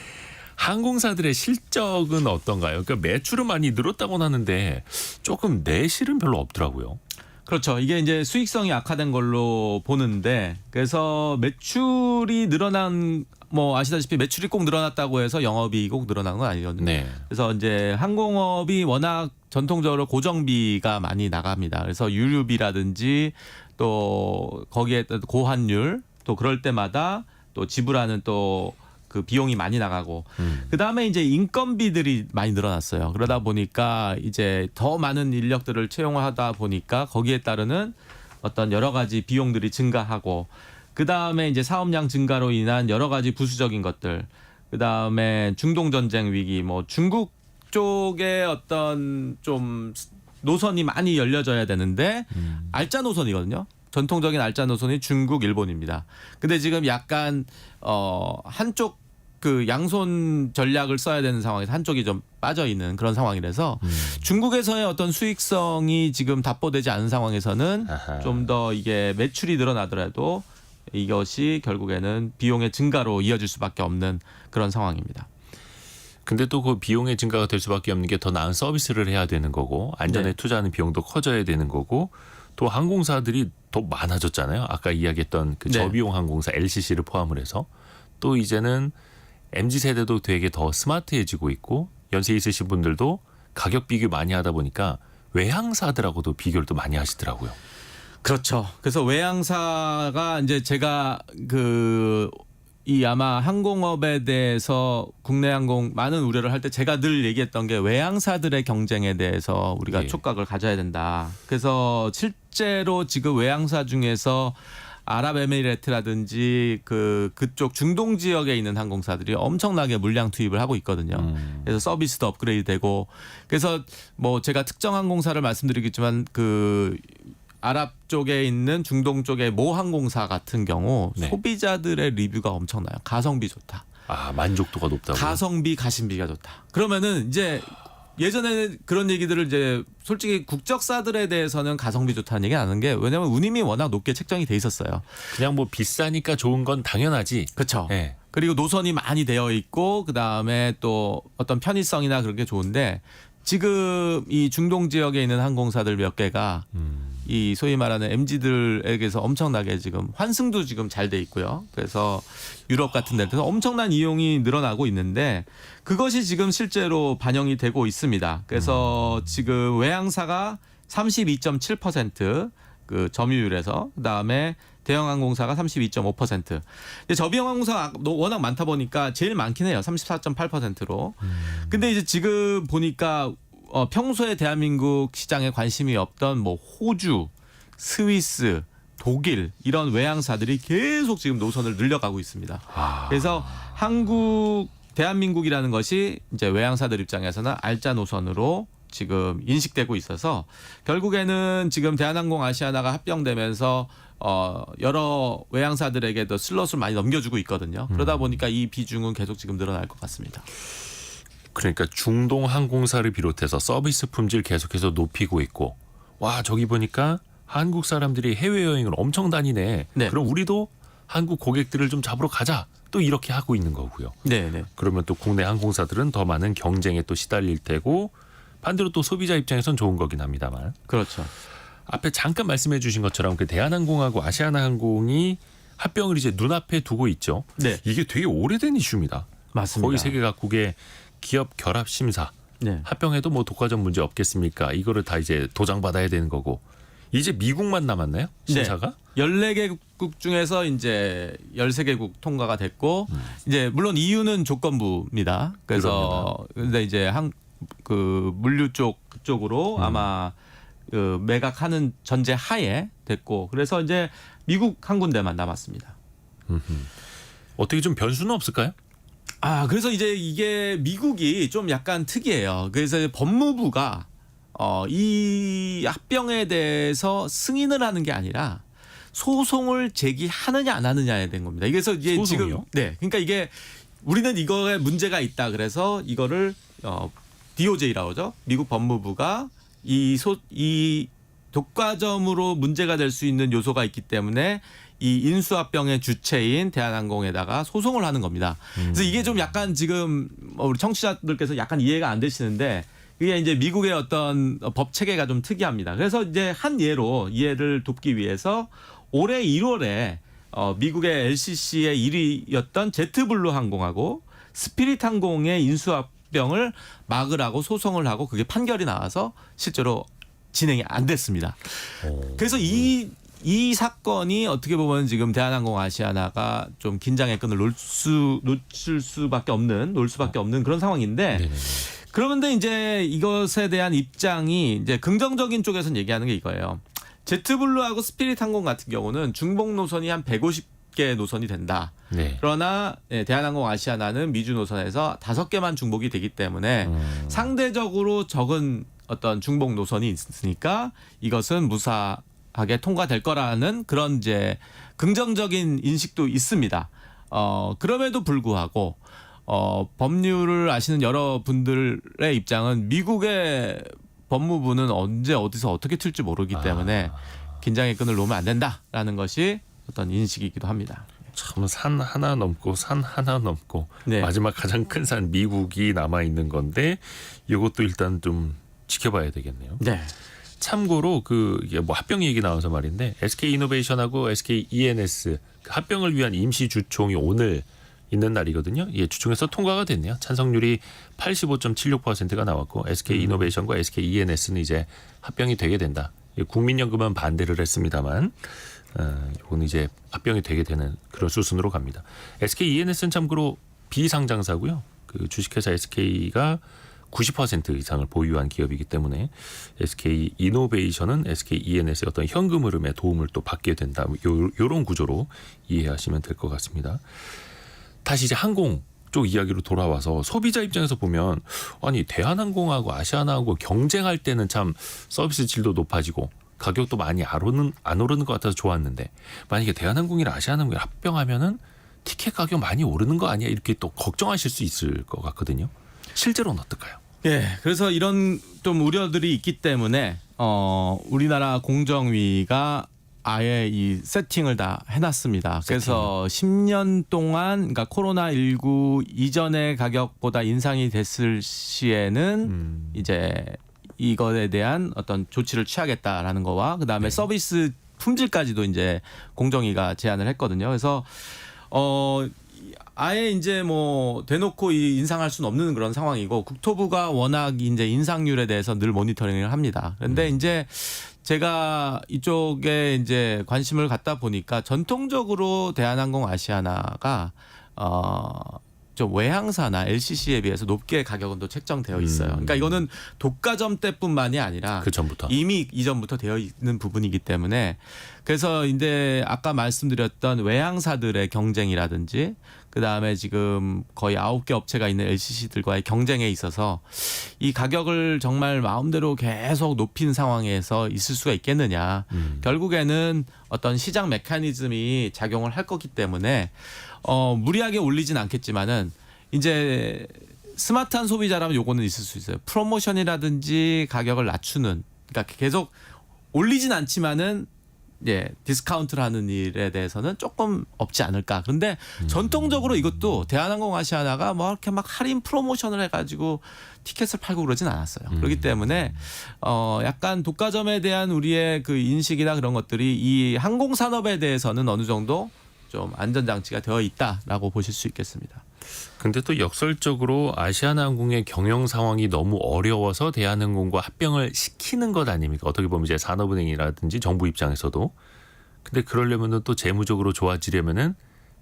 항공사들의 실적은 어떤가요? 그러니까 매출은 많이 늘었다고는 하는데 조금 내실은 별로 없더라고요. 그렇죠. 이게 이제 수익성이 악화된 걸로 보는데 그래서 매출이 늘어난 뭐 아시다시피 매출이 꼭 늘어났다고 해서 영업이익이 꼭 늘어난 건 아니거든요. 네. 그래서 이제 항공업이 워낙 전통적으로 고정비가 많이 나갑니다. 그래서 유류비라든지 또 거기에 고환율 또 그럴 때마다 또 지불하는 또 그 비용이 많이 나가고 그다음에 이제 인건비들이 많이 늘어났어요. 그러다 보니까 이제 더 많은 인력들을 채용하다 보니까 거기에 따르는 어떤 여러 가지 비용들이 증가하고 그다음에 이제 사업량 증가로 인한 여러 가지 부수적인 것들 그다음에 중동 전쟁 위기 뭐 중국 쪽에 어떤 좀 노선이 많이 열려져야 되는데 알짜 노선이거든요. 전통적인 알짜 노선이 중국, 일본입니다. 근데 지금 약간 한쪽 그 양손 전략을 써야 되는 상황에서 한쪽이 좀 빠져 있는 그런 상황이라서 중국에서의 어떤 수익성이 지금 답보되지 않은 상황에서는 아하. 좀 더 이게 매출이 늘어나더라도 이것이 결국에는 비용의 증가로 이어질 수밖에 없는 그런 상황입니다. 근데 또 그 비용의 증가가 될 수밖에 없는 게 더 나은 서비스를 해야 되는 거고 안전에 네. 투자하는 비용도 커져야 되는 거고 또 항공사들이 더 많아졌잖아요. 아까 이야기했던 그 네. 저비용 항공사 LCC를 포함을 해서 또 이제는 MZ세대도 되게 더 스마트해지고 있고 연세 있으신 분들도 가격 비교 많이 하다 보니까 외항사들하고도 비교를 또 많이 하시더라고요. 그렇죠. 그래서 외항사가 이제 제가 이 아마 항공업에 대해서 국내 항공 많은 우려를 할 때 제가 늘 얘기했던 게 외항사들의 경쟁에 대해서 우리가 예. 촉각을 가져야 된다. 그래서 실제로 지금 외항사 중에서 아랍에미레이트라든지 그쪽 중동 지역에 있는 항공사들이 엄청나게 물량 투입을 하고 있거든요. 그래서 서비스도 업그레이드되고 그래서 뭐 제가 특정 항공사를 말씀드리겠지만 아랍 쪽에 있는 중동 쪽의 모 항공사 같은 경우 네. 소비자들의 리뷰가 엄청나요. 가성비 좋다. 아 만족도가 높다고. 가성비 가심비가 좋다. 그러면은 이제 예전에 그런 얘기들을 이제 솔직히 국적사들에 대해서는 가성비 좋다는 얘기 안 하는 게 왜냐하면 운임이 워낙 높게 책정이 돼 있었어요. 그냥 뭐 비싸니까 좋은 건 당연하지. 그렇죠. 네. 그리고 노선이 많이 되어 있고 그다음에 또 어떤 편의성이나 그런 게 좋은데 지금 이 중동 지역에 있는 항공사들 몇 개가 이 소위 말하는 MZ들에게서 엄청나게 지금 환승도 지금 잘 돼 있고요. 그래서 유럽 같은 데서 엄청난 이용이 늘어나고 있는데 그것이 지금 실제로 반영이 되고 있습니다. 그래서 지금 외항사가 32.7% 그 점유율에서 그다음에 대형 항공사가 32.5%. 저비용 항공사가 워낙 많다 보니까 제일 많긴 해요. 34.8%로. 근데 이제 지금 보니까 평소에 대한민국 시장에 관심이 없던 뭐 호주, 스위스, 독일 이런 외항사들이 계속 지금 노선을 늘려가고 있습니다. 그래서 대한민국이라는 것이 이제 외항사들 입장에서는 알짜 노선으로 지금 인식되고 있어서 결국에는 지금 대한항공 아시아나가 합병되면서 여러 외항사들에게도 슬롯을 많이 넘겨주고 있거든요. 그러다 보니까 이 비중은 계속 지금 늘어날 것 같습니다. 그러니까 중동 항공사를 비롯해서 서비스 품질 계속해서 높이고 있고 와 저기 보니까 한국 사람들이 해외여행을 엄청 다니네. 네. 그럼 우리도 한국 고객들을 좀 잡으러 가자. 또 이렇게 하고 있는 거고요. 네. 그러면 또 국내 항공사들은 더 많은 경쟁에 또 시달릴 테고 반대로 또 소비자 입장에선 좋은 거긴 합니다만. 그렇죠. 앞에 잠깐 말씀해 주신 것처럼 그 대한항공하고 아시아나항공이 합병을 이제 눈앞에 두고 있죠. 네. 이게 되게 오래된 이슈입니다. 맞습니다. 거의 세계 각국의 기업 결합 심사 네. 합병해도 뭐 독과점 문제 없겠습니까? 이거를 다 이제 도장받아야 되는 거고 이제 미국만 남았나요? 심사가? 네. 14개국 중에서 이제 13개국 통과가 됐고 이제 물론 EU는 조건부입니다. 그래서 근데 이제 물류 쪽으로 아마 매각하는 전제 하에 됐고 그래서 이제 미국 한 군데만 남았습니다. 어떻게 좀 변수는 없을까요? 그래서 이제 이게 미국이 좀 약간 특이해요. 그래서 법무부가 이 합병에 대해서 승인을 하는 게 아니라 소송을 제기하느냐 안 하느냐에 대한 겁니다. 그래서 이게 소송이요? 지금 그러니까 이게 우리는 이거에 문제가 있다 그래서 이거를 DOJ라고 하죠. 미국 법무부가 이 독과점으로 문제가 될 수 있는 요소가 있기 때문에 이 인수합병의 주체인 대한항공에다가 소송을 하는 겁니다. 그래서 이게 좀 약간 지금 우리 청취자들께서 약간 이해가 안 되시는데 이게 이제 미국의 어떤 법 체계가 좀 특이합니다. 그래서 이제 한 예로 이해를 돕기 위해서 올해 1월에 미국의 LCC의 1위였던 제트블루 항공하고 스피릿 항공의 인수합병을 막으라고 소송을 하고 그게 판결이 나와서 실제로 진행이 안 됐습니다. 그래서 이 사건이 어떻게 보면 지금 대한항공 아시아나가 좀 긴장의 끈을 놓을 수밖에 없는 그런 상황인데 네네네. 그런데 이제 이것에 대한 입장이 이제 긍정적인 쪽에서는 얘기하는 게 이거예요. 제트블루하고 스피릿 항공 같은 경우는 중복 노선이 한 150개 노선이 된다. 네. 그러나 대한항공 아시아나는 미주 노선에서 5개만 중복이 되기 때문에 상대적으로 적은 어떤 중복 노선이 있으니까 이것은 무사하게 통과될 거라는 그런 이제 긍정적인 인식도 있습니다. 그럼에도 불구하고 법률을 아시는 여러분들의 입장은 미국의 법무부는 언제 어디서 어떻게 틀지 모르기 때문에 긴장의 끈을 놓으면 안 된다라는 것이 어떤 인식이기도 합니다. 참 산 하나 넘고 산 하나 넘고 네. 마지막 가장 큰 산 미국이 남아 있는 건데 이것도 일단 좀 지켜봐야 되겠네요. 네. 참고로 이게 뭐 합병 얘기 나와서 말인데 SK 이노베이션하고 SK E&S 합병을 위한 임시 주총이 오늘 있는 날이거든요. 예, 주총에서 통과가 됐네요. 찬성률이 85.76%가 나왔고 SK 이노베이션과 SK E&S는 이제 합병이 되게 된다. 국민연금은 반대를 했습니다만 이건 이제 합병이 되게 되는 그런 수순으로 갑니다. SK E&S는 참고로 비상장사고요. 그 주식회사 SK가 90% 이상을 보유한 기업이기 때문에 SK 이노베이션은 SK E&S의 어떤 현금 흐름에 도움을 또 받게 된다. 이런 구조로 이해하시면 될 것 같습니다. 다시 이제 항공 쪽 이야기로 돌아와서 소비자 입장에서 보면 아니 대한항공하고 아시아나하고 경쟁할 때는 참 서비스 질도 높아지고 가격도 많이 안 오르는 것 같아서 좋았는데 만약에 대한항공이랑 아시아나항공이 합병하면은 티켓 가격 많이 오르는 거 아니야 이렇게 또 걱정하실 수 있을 것 같거든요. 실제로는 어떨까요? 예, 그래서 이런 좀 우려들이 있기 때문에 우리나라 공정위가 아예 이 세팅을 다 해놨습니다. 그래서 10년 동안 그러니까 코로나19 이전의 가격보다 인상이 됐을 시에는 이제 이것에 대한 어떤 조치를 취하겠다라는 거와 그다음에 서비스 품질까지도 이제 공정위가 제안을 했거든요. 그래서 아예 이제 뭐 대놓고 인상할 수는 없는 그런 상황이고 국토부가 워낙 이제 인상률에 대해서 늘 모니터링을 합니다. 그런데 이제 제가 이쪽에 이제 관심을 갖다 보니까 전통적으로 대한항공 아시아나가 좀 외항사나 LCC에 비해서 높게 가격은 또 책정되어 있어요. 그러니까 이거는 독과점 때뿐만이 아니라 그 전부터 이미 이전부터 되어 있는 부분이기 때문에 그래서 이제 아까 말씀드렸던 외항사들의 경쟁이라든지 그다음에 지금 거의 9개 업체가 있는 LCC들과의 경쟁에 있어서 이 가격을 정말 마음대로 계속 높인 상황에서 있을 수가 있겠느냐. 결국에는 어떤 시장 메커니즘이 작용을 할 거기 때문에 무리하게 올리진 않겠지만은 이제 스마트한 소비자라면 요거는 있을 수 있어요. 프로모션이라든지 가격을 낮추는 그러니까 계속 올리진 않지만은 디스카운트를 하는 일에 대해서는 조금 없지 않을까. 그런데 전통적으로 이것도 대한항공 아시아나가 뭐 이렇게 막 할인 프로모션을 해가지고 티켓을 팔고 그러진 않았어요. 그렇기 때문에 약간 독과점에 대한 우리의 그 인식이나 그런 것들이 이 항공 산업에 대해서는 어느 정도 좀 안전장치가 되어 있다라고 보실 수 있겠습니다. 근데 또 역설적으로 아시아나항공의 경영 상황이 너무 어려워서 대한항공과 합병을 시키는 것 아닙니까? 어떻게 보면 이제 산업은행이라든지 정부 입장에서도. 근데 그러려면은 또 재무적으로 좋아지려면은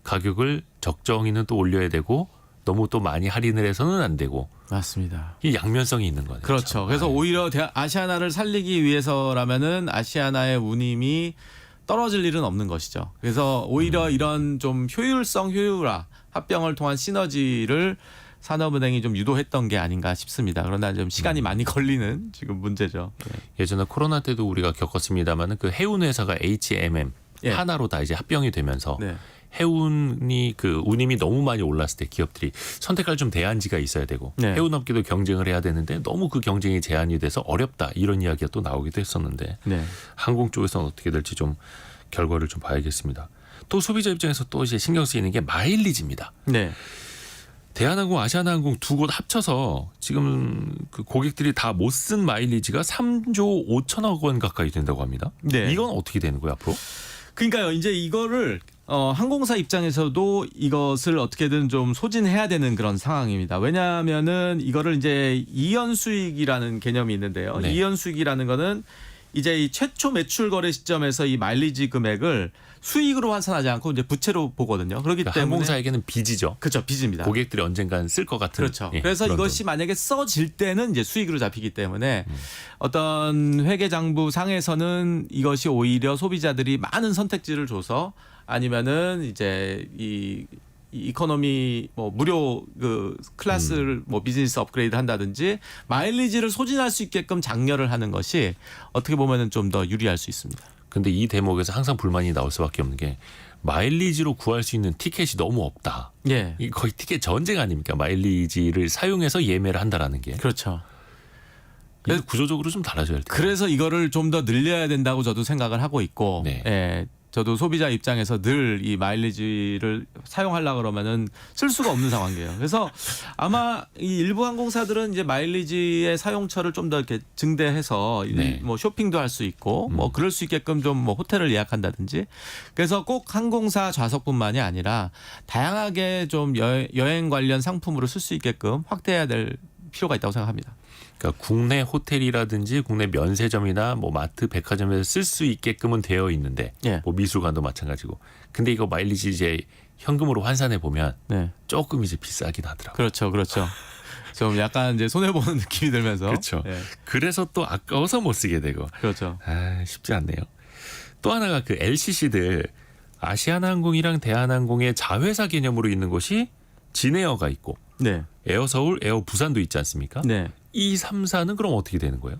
가격을 적정히는 또 올려야 되고 너무 또 많이 할인을 해서는 안 되고. 맞습니다. 이 양면성이 있는 거네요. 그렇죠. 참. 그래서 오히려 아시아나를 살리기 위해서라면은 아시아나의 운임이 떨어질 일은 없는 것이죠. 그래서 오히려 이런 좀 효율화, 합병을 통한 시너지를 산업은행이 좀 유도했던 게 아닌가 싶습니다. 그러나 좀 시간이 많이 걸리는 지금 문제죠. 예전에 코로나 때도 우리가 겪었습니다만은 그 해운 회사가 H&M 예. 하나로 다 이제 합병이 되면서 네. 해운이 그 운임이 너무 많이 올랐을 때 기업들이 선택할 좀 대안지가 있어야 되고 네. 해운업계도 경쟁을 해야 되는데 너무 그 경쟁이 제한이 돼서 어렵다 이런 이야기가 또 나오기도 했었는데 네. 항공 쪽에서는 어떻게 될지 좀 결과를 좀 봐야겠습니다. 또 소비자 입장에서 또 이제 신경 쓰이는 게 마일리지입니다. 네. 대한항공, 아시아나항공 두 곳 합쳐서 지금 그 고객들이 다 못 쓴 마일리지가 3조 5천억 원 가까이 된다고 합니다. 네. 이건 어떻게 되는 거예요 앞으로? 그러니까요. 이제 이거를 항공사 입장에서도 이것을 어떻게든 좀 소진해야 되는 그런 상황입니다. 왜냐하면은 이거를 이제 이연 수익이라는 개념이 있는데요. 네. 이연 수익이라는 거는 이제 이 최초 매출 거래 시점에서 이 마일리지 금액을 수익으로 환산하지 않고 이제 부채로 보거든요. 그렇기 그러니까 때문에 항공사에게는 빚이죠. 그렇죠. 빚입니다. 고객들이 언젠간 쓸 것 같은. 그렇죠. 예, 그래서 그런 이것이 만약에 써질 때는 이제 수익으로 잡히기 때문에 어떤 회계장부 상에서는 이것이 오히려 소비자들이 많은 선택지를 줘서 아니면은 이제 이 이코노미 뭐 무료 그 클래스를 뭐 비즈니스 업그레이드 한다든지 마일리지를 소진할 수 있게끔 장려를 하는 것이 어떻게 보면은 좀 더 유리할 수 있습니다. 근데 이 대목에서 항상 불만이 나올 수밖에 없는 게 마일리지로 구할 수 있는 티켓이 너무 없다. 예. 이 거의 티켓 전쟁 아닙니까? 마일리지를 사용해서 예매를 한다라는 게. 그렇죠. 이거 구조적으로 좀 달라져야 될 텐데. 그래서 이거를 좀 더 늘려야 된다고 저도 생각을 하고 있고, 네. 예, 저도 소비자 입장에서 늘 이 마일리지를 사용하려고 그러면은 쓸 수가 없는 상황이에요. 그래서 아마 이 일부 항공사들은 이제 마일리지의 사용처를 좀 더 이렇게 증대해서 네. 뭐 쇼핑도 할 수 있고, 뭐 그럴 수 있게끔 좀 뭐 호텔을 예약한다든지. 그래서 꼭 항공사 좌석뿐만이 아니라 다양하게 좀 여행 관련 상품으로 쓸 수 있게끔 확대해야 될 필요가 있다고 생각합니다. 그러니까 국내 호텔이라든지 국내 면세점이나 뭐 마트, 백화점에서 쓸 수 있게끔은 되어 있는데 예. 뭐 미술관도 마찬가지고. 근데 이거 마일리지 이제 현금으로 환산해 보면 네. 조금 이제 비싸긴 하더라고요. 그렇죠. 그렇죠. 좀 약간 이제 손해 보는 느낌이 들면서. 그렇죠. 예. 그래서 또 아까워서 못 쓰게 되고. 그렇죠. 아, 쉽지 않네요. 또 하나가 그 LCC들 아시아나항공이랑 대한항공의 자회사 개념으로 있는 곳이 진에어가 있고 네. 에어서울, 에어부산도 있지 않습니까? 네. 이 3, 4는 그럼 어떻게 되는 거예요?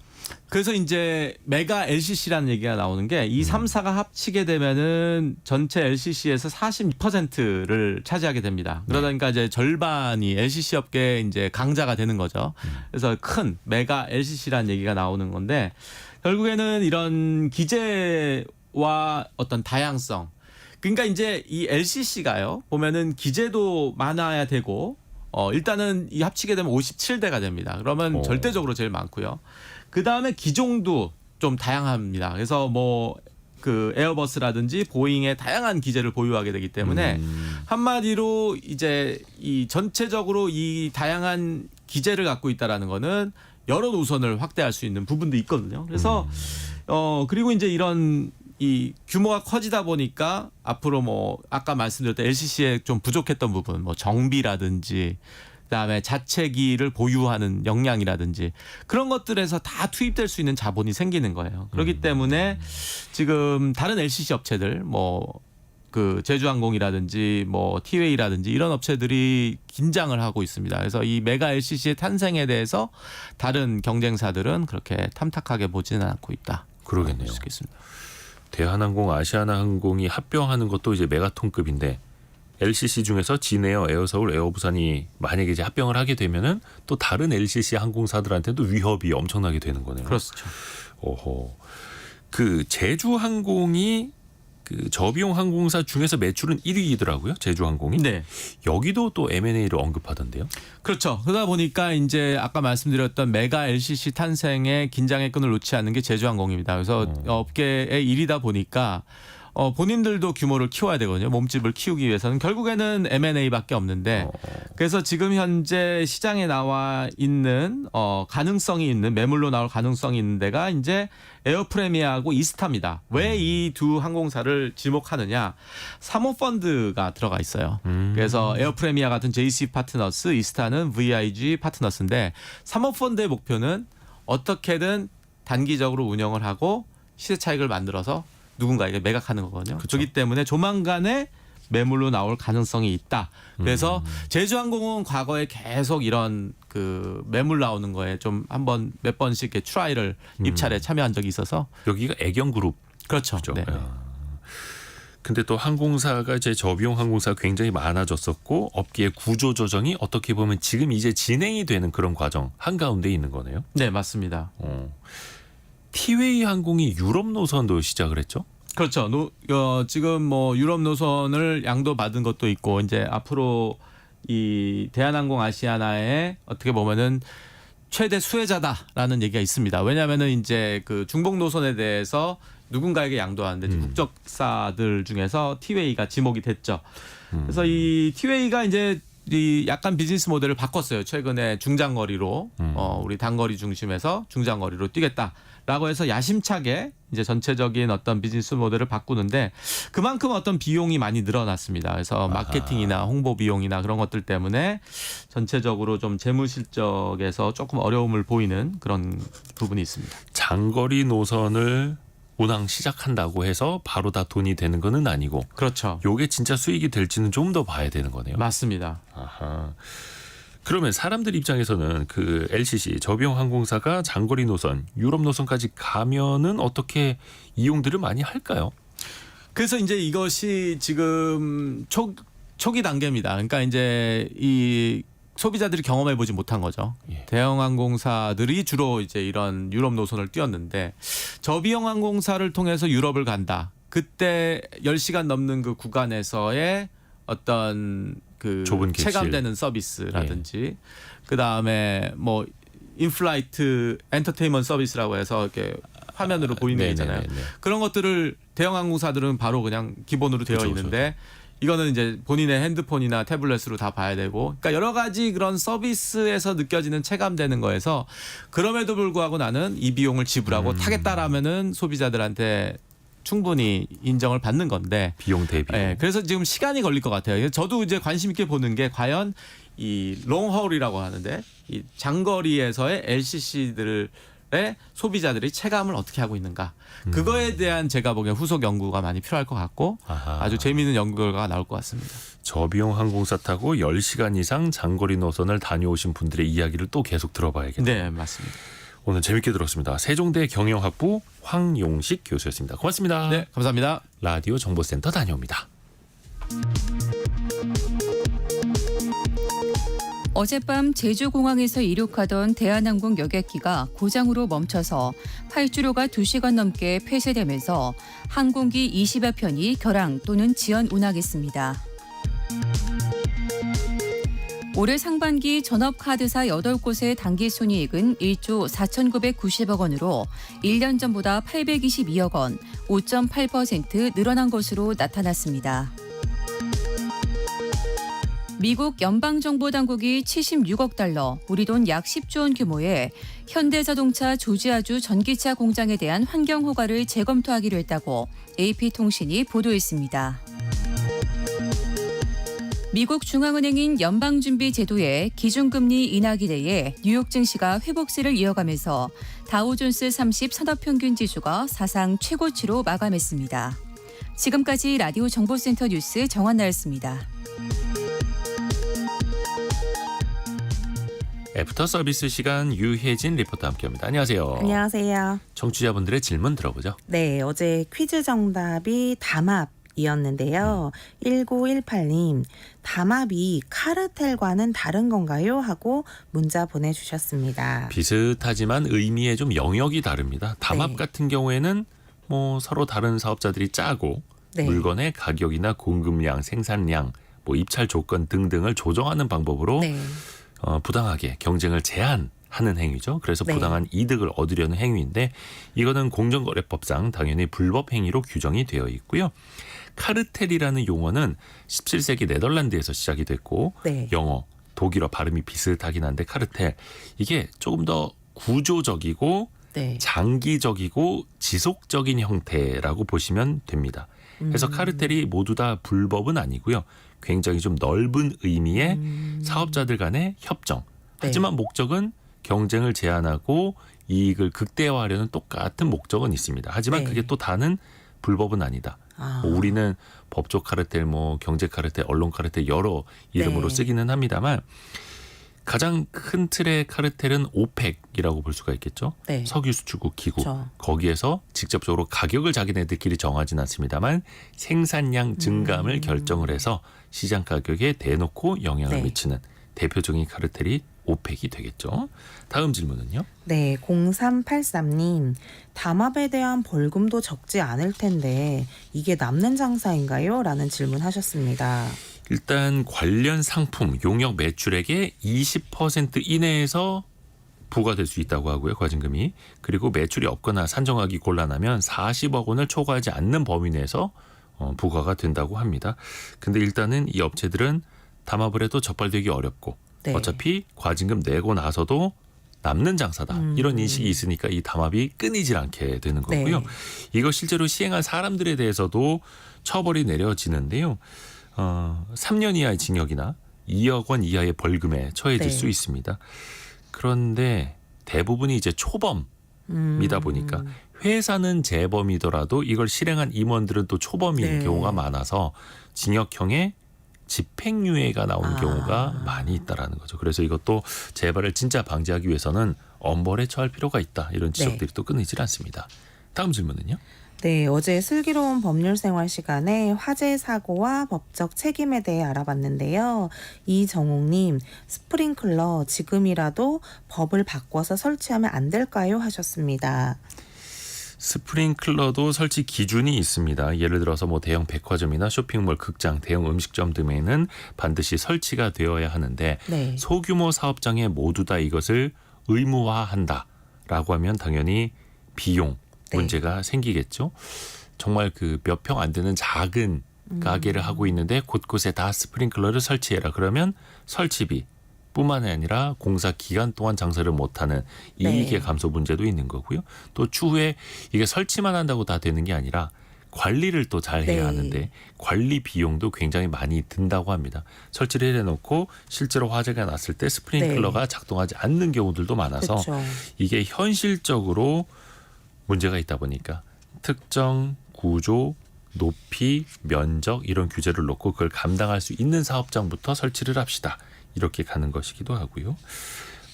그래서 이제 메가 LCC라는 얘기가 나오는 게 이 3사가 합치게 되면은 전체 LCC에서 42%를 차지하게 됩니다. 그러다 보니까 이제 절반이 LCC 업계의 이제 강자가 되는 거죠. 그래서 큰 메가 LCC라는 얘기가 나오는 건데 결국에는 이런 기재와 어떤 다양성. 그러니까 이제 이 LCC가요. 보면은 기재도 많아야 되고 일단은 이 합치게 되면 57대가 됩니다. 그러면 오. 절대적으로 제일 많고요. 그 다음에 기종도 좀 다양합니다. 그래서 뭐 그 에어버스라든지 보잉의 다양한 기재를 보유하게 되기 때문에 한마디로 이제 이 전체적으로 이 다양한 기재를 갖고 있다라는 거는 여러 노선을 확대할 수 있는 부분도 있거든요. 그래서 그리고 이제 이런 이 규모가 커지다 보니까 앞으로 뭐 아까 말씀드렸던 LCC에 좀 부족했던 부분 뭐 정비라든지 그다음에 자체기를 보유하는 역량이라든지 그런 것들에서 다 투입될 수 있는 자본이 생기는 거예요. 그렇기 때문에 지금 다른 LCC 업체들 뭐 그 제주항공이라든지 뭐 티웨이라든지 이런 업체들이 긴장을 하고 있습니다. 그래서 이 메가 LCC의 탄생에 대해서 다른 경쟁사들은 그렇게 탐탁하게 보지는 않고 있다. 그러겠네요. 볼 수 있겠습니다. 대한항공, 아시아나항공이 합병하는 것도 이제 메가톤급인데 LCC 중에서 진에어, 에어서울, 에어부산이 만약에 이제 합병을 하게 되면은 또 다른 LCC 항공사들한테도 위협이 엄청나게 되는 거네요. 그렇죠. 오호. 그 제주항공이 그 저비용 항공사 중에서 매출은 1위이더라고요. 제주항공이. 네. 여기도 또 M&A를 언급하던데요. 그렇죠. 그러다 보니까 이제 아까 말씀드렸던 메가 LCC 탄생의 긴장의 끈을 놓지 않는 게 제주항공입니다. 그래서 업계의 일이다 보니까 본인들도 규모를 키워야 되거든요. 몸집을 키우기 위해서는 결국에는 M&A밖에 없는데 그래서 지금 현재 시장에 나와 있는 가능성이 있는 매물로 나올 가능성이 있는 데가 이제 에어프레미아하고 이스타입니다. 왜 이 두 항공사를 지목하느냐? 사모펀드가 들어가 있어요. 그래서 에어프레미아 같은 JC 파트너스, 이스타는 VIG 파트너스인데 사모펀드의 목표는 어떻게든 단기적으로 운영을 하고 시세 차익을 만들어서 누군가에게 매각하는 거거든요. 그렇죠. 그렇기 때문에 조만간에 매물로 나올 가능성이 있다. 그래서 제주항공은 과거에 계속 이런 그 매물 나오는 거에 좀 한번 몇 번씩 이렇게 트라이를 입찰에 참여한 적이 있어서 여기가 애경그룹. 그렇죠. 그죠? 네. 근데 또 항공사가 이제 저비용 항공사가 굉장히 많아졌었고 업계의 구조 조정이 어떻게 보면 지금 이제 진행이 되는 그런 과정 한가운데 있는 거네요. 네, 맞습니다. 티웨이 항공이 유럽 노선도 시작을 했죠. 그렇죠. 지금 뭐 유럽 노선을 양도받은 것도 있고 이제 앞으로 이 대한항공 아시아나의 어떻게 보면은 최대 수혜자다라는 얘기가 있습니다. 왜냐하면은 이제 그 중복 노선에 대해서 누군가에게 양도하는데 국적사들 중에서 티웨이가 지목이 됐죠. 그래서 이 티웨이가 이제 이 약간 비즈니스 모델을 바꿨어요. 최근에 중장거리로 우리 단거리 중심에서 중장거리로 뛰겠다라고 해서 야심차게 이제 전체적인 어떤 비즈니스 모델을 바꾸는데 그만큼 어떤 비용이 많이 늘어났습니다. 그래서 마케팅이나 홍보 비용이나 그런 것들 때문에 전체적으로 좀 재무 실적에서 조금 어려움을 보이는 그런 부분이 있습니다. 장거리 노선을 운항 시작한다고 해서 바로 다 돈이 되는 거는 아니고 그렇죠. 요게 진짜 수익이 될지는 좀 더 봐야 되는 거네요. 맞습니다. 아하. 그러면 사람들 입장에서는 그 LCC 저비용 항공사가 장거리 노선, 유럽 노선까지 가면은 어떻게 이용들을 많이 할까요? 그래서 이제 이것이 지금 초기 단계입니다. 그러니까 이제 이 소비자들이 경험해 보지 못한 거죠. 예. 대형 항공사들이 주로 이제 이런 유럽 노선을 뛰었는데 저비용 항공사를 통해서 유럽을 간다. 그때 10시간 넘는 그 구간에서의 어떤 그 좁은 객실. 체감되는 서비스라든지 그다음에 뭐 인플라이트 엔터테인먼트 서비스라고 해서 이렇게 화면으로 보이는 게 있잖아요. 네네네네. 그런 것들을 대형 항공사들은 바로 그냥 기본으로 되어 그쵸, 있는데 이거는 이제 본인의 핸드폰이나 태블릿으로 다 봐야 되고 그러니까 여러 가지 그런 서비스에서 느껴지는 체감되는 거에서 그럼에도 불구하고 나는 이 비용을 지불하고 타겠다라면은 소비자들한테 충분히 인정을 받는 건데 비용 대비. 예, 그래서 지금 시간이 걸릴 것 같아요. 저도 이제 관심 있게 보는 게 과연 이 롱홀이라고 하는데 이 장거리에서의 LCC들의 소비자들이 체감을 어떻게 하고 있는가. 그거에 대한 제가 보기엔 후속 연구가 많이 필요할 것 같고 아하. 아주 재미있는 연구 결과가 나올 것 같습니다. 저비용 항공사 타고 10시간 이상 장거리 노선을 다녀오신 분들의 이야기를 또 계속 들어봐야겠네요. 네, 맞습니다. 오늘 재밌게 들었습니다. 세종대 경영학부 황용식 교수였습니다. 고맙습니다. 네, 감사합니다. 라디오 정보센터 다녀옵니다. 어젯밤 제주공항에서 이륙하던 대한항공 여객기가 고장으로 멈춰서 활주로가 2시간 넘게 폐쇄되면서 항공기 20여 편이 결항 또는 지연 운항했습니다. 올해 상반기 전업카드사 8곳의 당기순이익은 1조 4,990억 원으로 1년 전보다 822억 원, 5.8% 늘어난 것으로 나타났습니다. 미국 연방정보당국이 76억 달러, 우리 돈 약 10조 원 규모의 현대자동차 조지아주 전기차 공장에 대한 환경허가를 재검토하기로 했다고 AP통신이 보도했습니다. 미국 중앙은행인 연방준비제도의 기준금리 인하 기대에 뉴욕 증시가 회복세를 이어가면서 다우존스 30 산업평균지수가 사상 최고치로 마감했습니다. 지금까지 라디오 정보센터 뉴스 정한나였습니다. 애프터 서비스 시간 유혜진 리포터 함께합니다. 안녕하세요. 안녕하세요. 청취자분들의 질문 들어보죠. 네, 어제 퀴즈 정답이 담합이었는데요. 1918님, 담합이 카르텔과는 다른 건가요? 하고 문자 보내주셨습니다. 비슷하지만 의미의 좀 영역이 다릅니다. 담합 네. 같은 경우에는 뭐 서로 다른 사업자들이 짜고 네. 물건의 가격이나 공급량, 생산량, 뭐 입찰 조건 등등을 조정하는 방법으로 네. 부당하게 경쟁을 제한하는 행위죠. 그래서 네. 부당한 이득을 얻으려는 행위인데 이거는 공정거래법상 당연히 불법 행위로 규정이 되어 있고요. 카르텔이라는 용어는 17세기 네덜란드에서 시작이 됐고 네. 영어, 독일어 발음이 비슷하긴 한데 카르텔 이게 조금 더 구조적이고 네. 장기적이고 지속적인 형태라고 보시면 됩니다. 그래서 카르텔이 모두 다 불법은 아니고요. 굉장히 좀 넓은 의미의 사업자들 간의 협정. 하지만 목적은 경쟁을 제한하고 이익을 극대화하려는 똑같은 목적은 있습니다. 하지만 네. 그게 또 다는 불법은 아니다. 아. 뭐 우리는 법조 카르텔, 뭐 경제 카르텔, 언론 카르텔 여러 이름으로 네. 쓰기는 합니다만 가장 큰 틀의 카르텔은 오펙이라고 볼 수가 있겠죠. 네. 석유 수출국 기구. 그렇죠. 거기에서 직접적으로 가격을 자기네들끼리 정하진 않습니다만 생산량 증감을 결정을 해서 시장 가격에 대놓고 영향을 네. 미치는 대표적인 카르텔이 오펙이 되겠죠. 다음 질문은요. 네, 0383님. 담합에 대한 벌금도 적지 않을 텐데 이게 남는 장사인가요? 라는 질문하셨습니다. 일단 관련 상품 용역 매출액의 20% 이내에서 부과될 수 있다고 하고요. 과징금이. 그리고 매출이 없거나 산정하기 곤란하면 40억 원을 초과하지 않는 범위 내에서 부과가 된다고 합니다. 근데 일단은 이 업체들은 담합을 해도 적발되기 어렵고 네. 어차피 과징금 내고 나서도 남는 장사다. 이런 인식이 있으니까 이 담합이 끊이질 않게 되는 거고요. 네. 이거 실제로 시행한 사람들에 대해서도 처벌이 내려지는데요. 3년 이하의 징역이나 2억 원 이하의 벌금에 처해질 네. 수 있습니다. 그런데 대부분이 이제 초범이다 보니까 회사는 재범이더라도 이걸 실행한 임원들은 또 초범인 네. 경우가 많아서 징역형에 집행유예가 나오는 아. 경우가 많이 있다라는 거죠. 그래서 이것도 재발을 진짜 방지하기 위해서는 엄벌에 처할 필요가 있다. 이런 지적들이 또 끊이질 않습니다. 다음 질문은요. 네, 어제 슬기로운 법률 생활 시간에 화재 사고와 법적 책임에 대해 알아봤는데요. 이정옥님, 스프링클러 지금이라도 법을 바꿔서 설치하면 안 될까요? 하셨습니다. 스프링클러도 설치 기준이 있습니다. 예를 들어서 뭐 대형 백화점이나 쇼핑몰, 극장, 대형 음식점 등에는 반드시 설치가 되어야 하는데 네. 소규모 사업장에 모두 다 이것을 의무화한다라고 하면 당연히 비용 네. 문제가 생기겠죠. 정말 그 몇 평 안 되는 작은 가게를 하고 있는데 곳곳에 다 스프링클러를 설치해라. 그러면 설치비 뿐만 아니라 공사 기간 동안 장사를 못하는 이익의 네. 감소 문제도 있는 거고요. 또 추후에 이게 설치만 한다고 다 되는 게 아니라 관리를 또 잘 해야 네. 하는데 관리 비용도 굉장히 많이 든다고 합니다. 설치를 해놓고 실제로 화재가 났을 때 스프링클러가 작동하지 않는 경우들도 많아서 그렇죠. 이게 현실적으로 문제가 있다 보니까 특정 구조, 높이, 면적 이런 규제를 놓고 그걸 감당할 수 있는 사업장부터 설치를 합시다. 이렇게 가는 것이기도 하고요.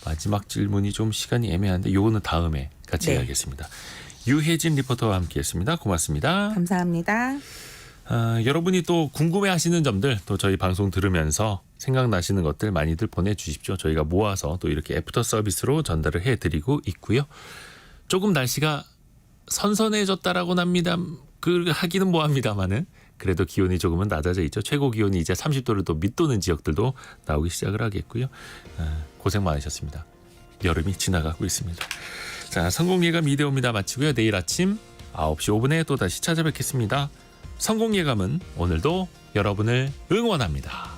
마지막 질문이 좀 시간이 애매한데 요거는 다음에 같이 네. 해야겠습니다. 유혜진 리포터와 함께했습니다. 고맙습니다. 감사합니다. 여러분이 또 궁금해하시는 점들 또 저희 방송 들으면서 생각나시는 것들 많이들 보내주십시오. 저희가 모아서 또 이렇게 애프터 서비스로 전달을 해드리고 있고요. 조금 날씨가 선선해졌다라고는 합니다. 그 하기는 뭐합니다만은 그래도 기온이 조금은 낮아져 있죠. 최고 기온이 이제 30도를 또 밑도는 지역들도 나오기 시작을 하겠고요. 고생 많으셨습니다. 여름이 지나가고 있습니다. 자, 성공예감 이대호입니다. 마치고요. 내일 아침 9시 5분에 또 다시 찾아뵙겠습니다. 성공예감은 오늘도 여러분을 응원합니다.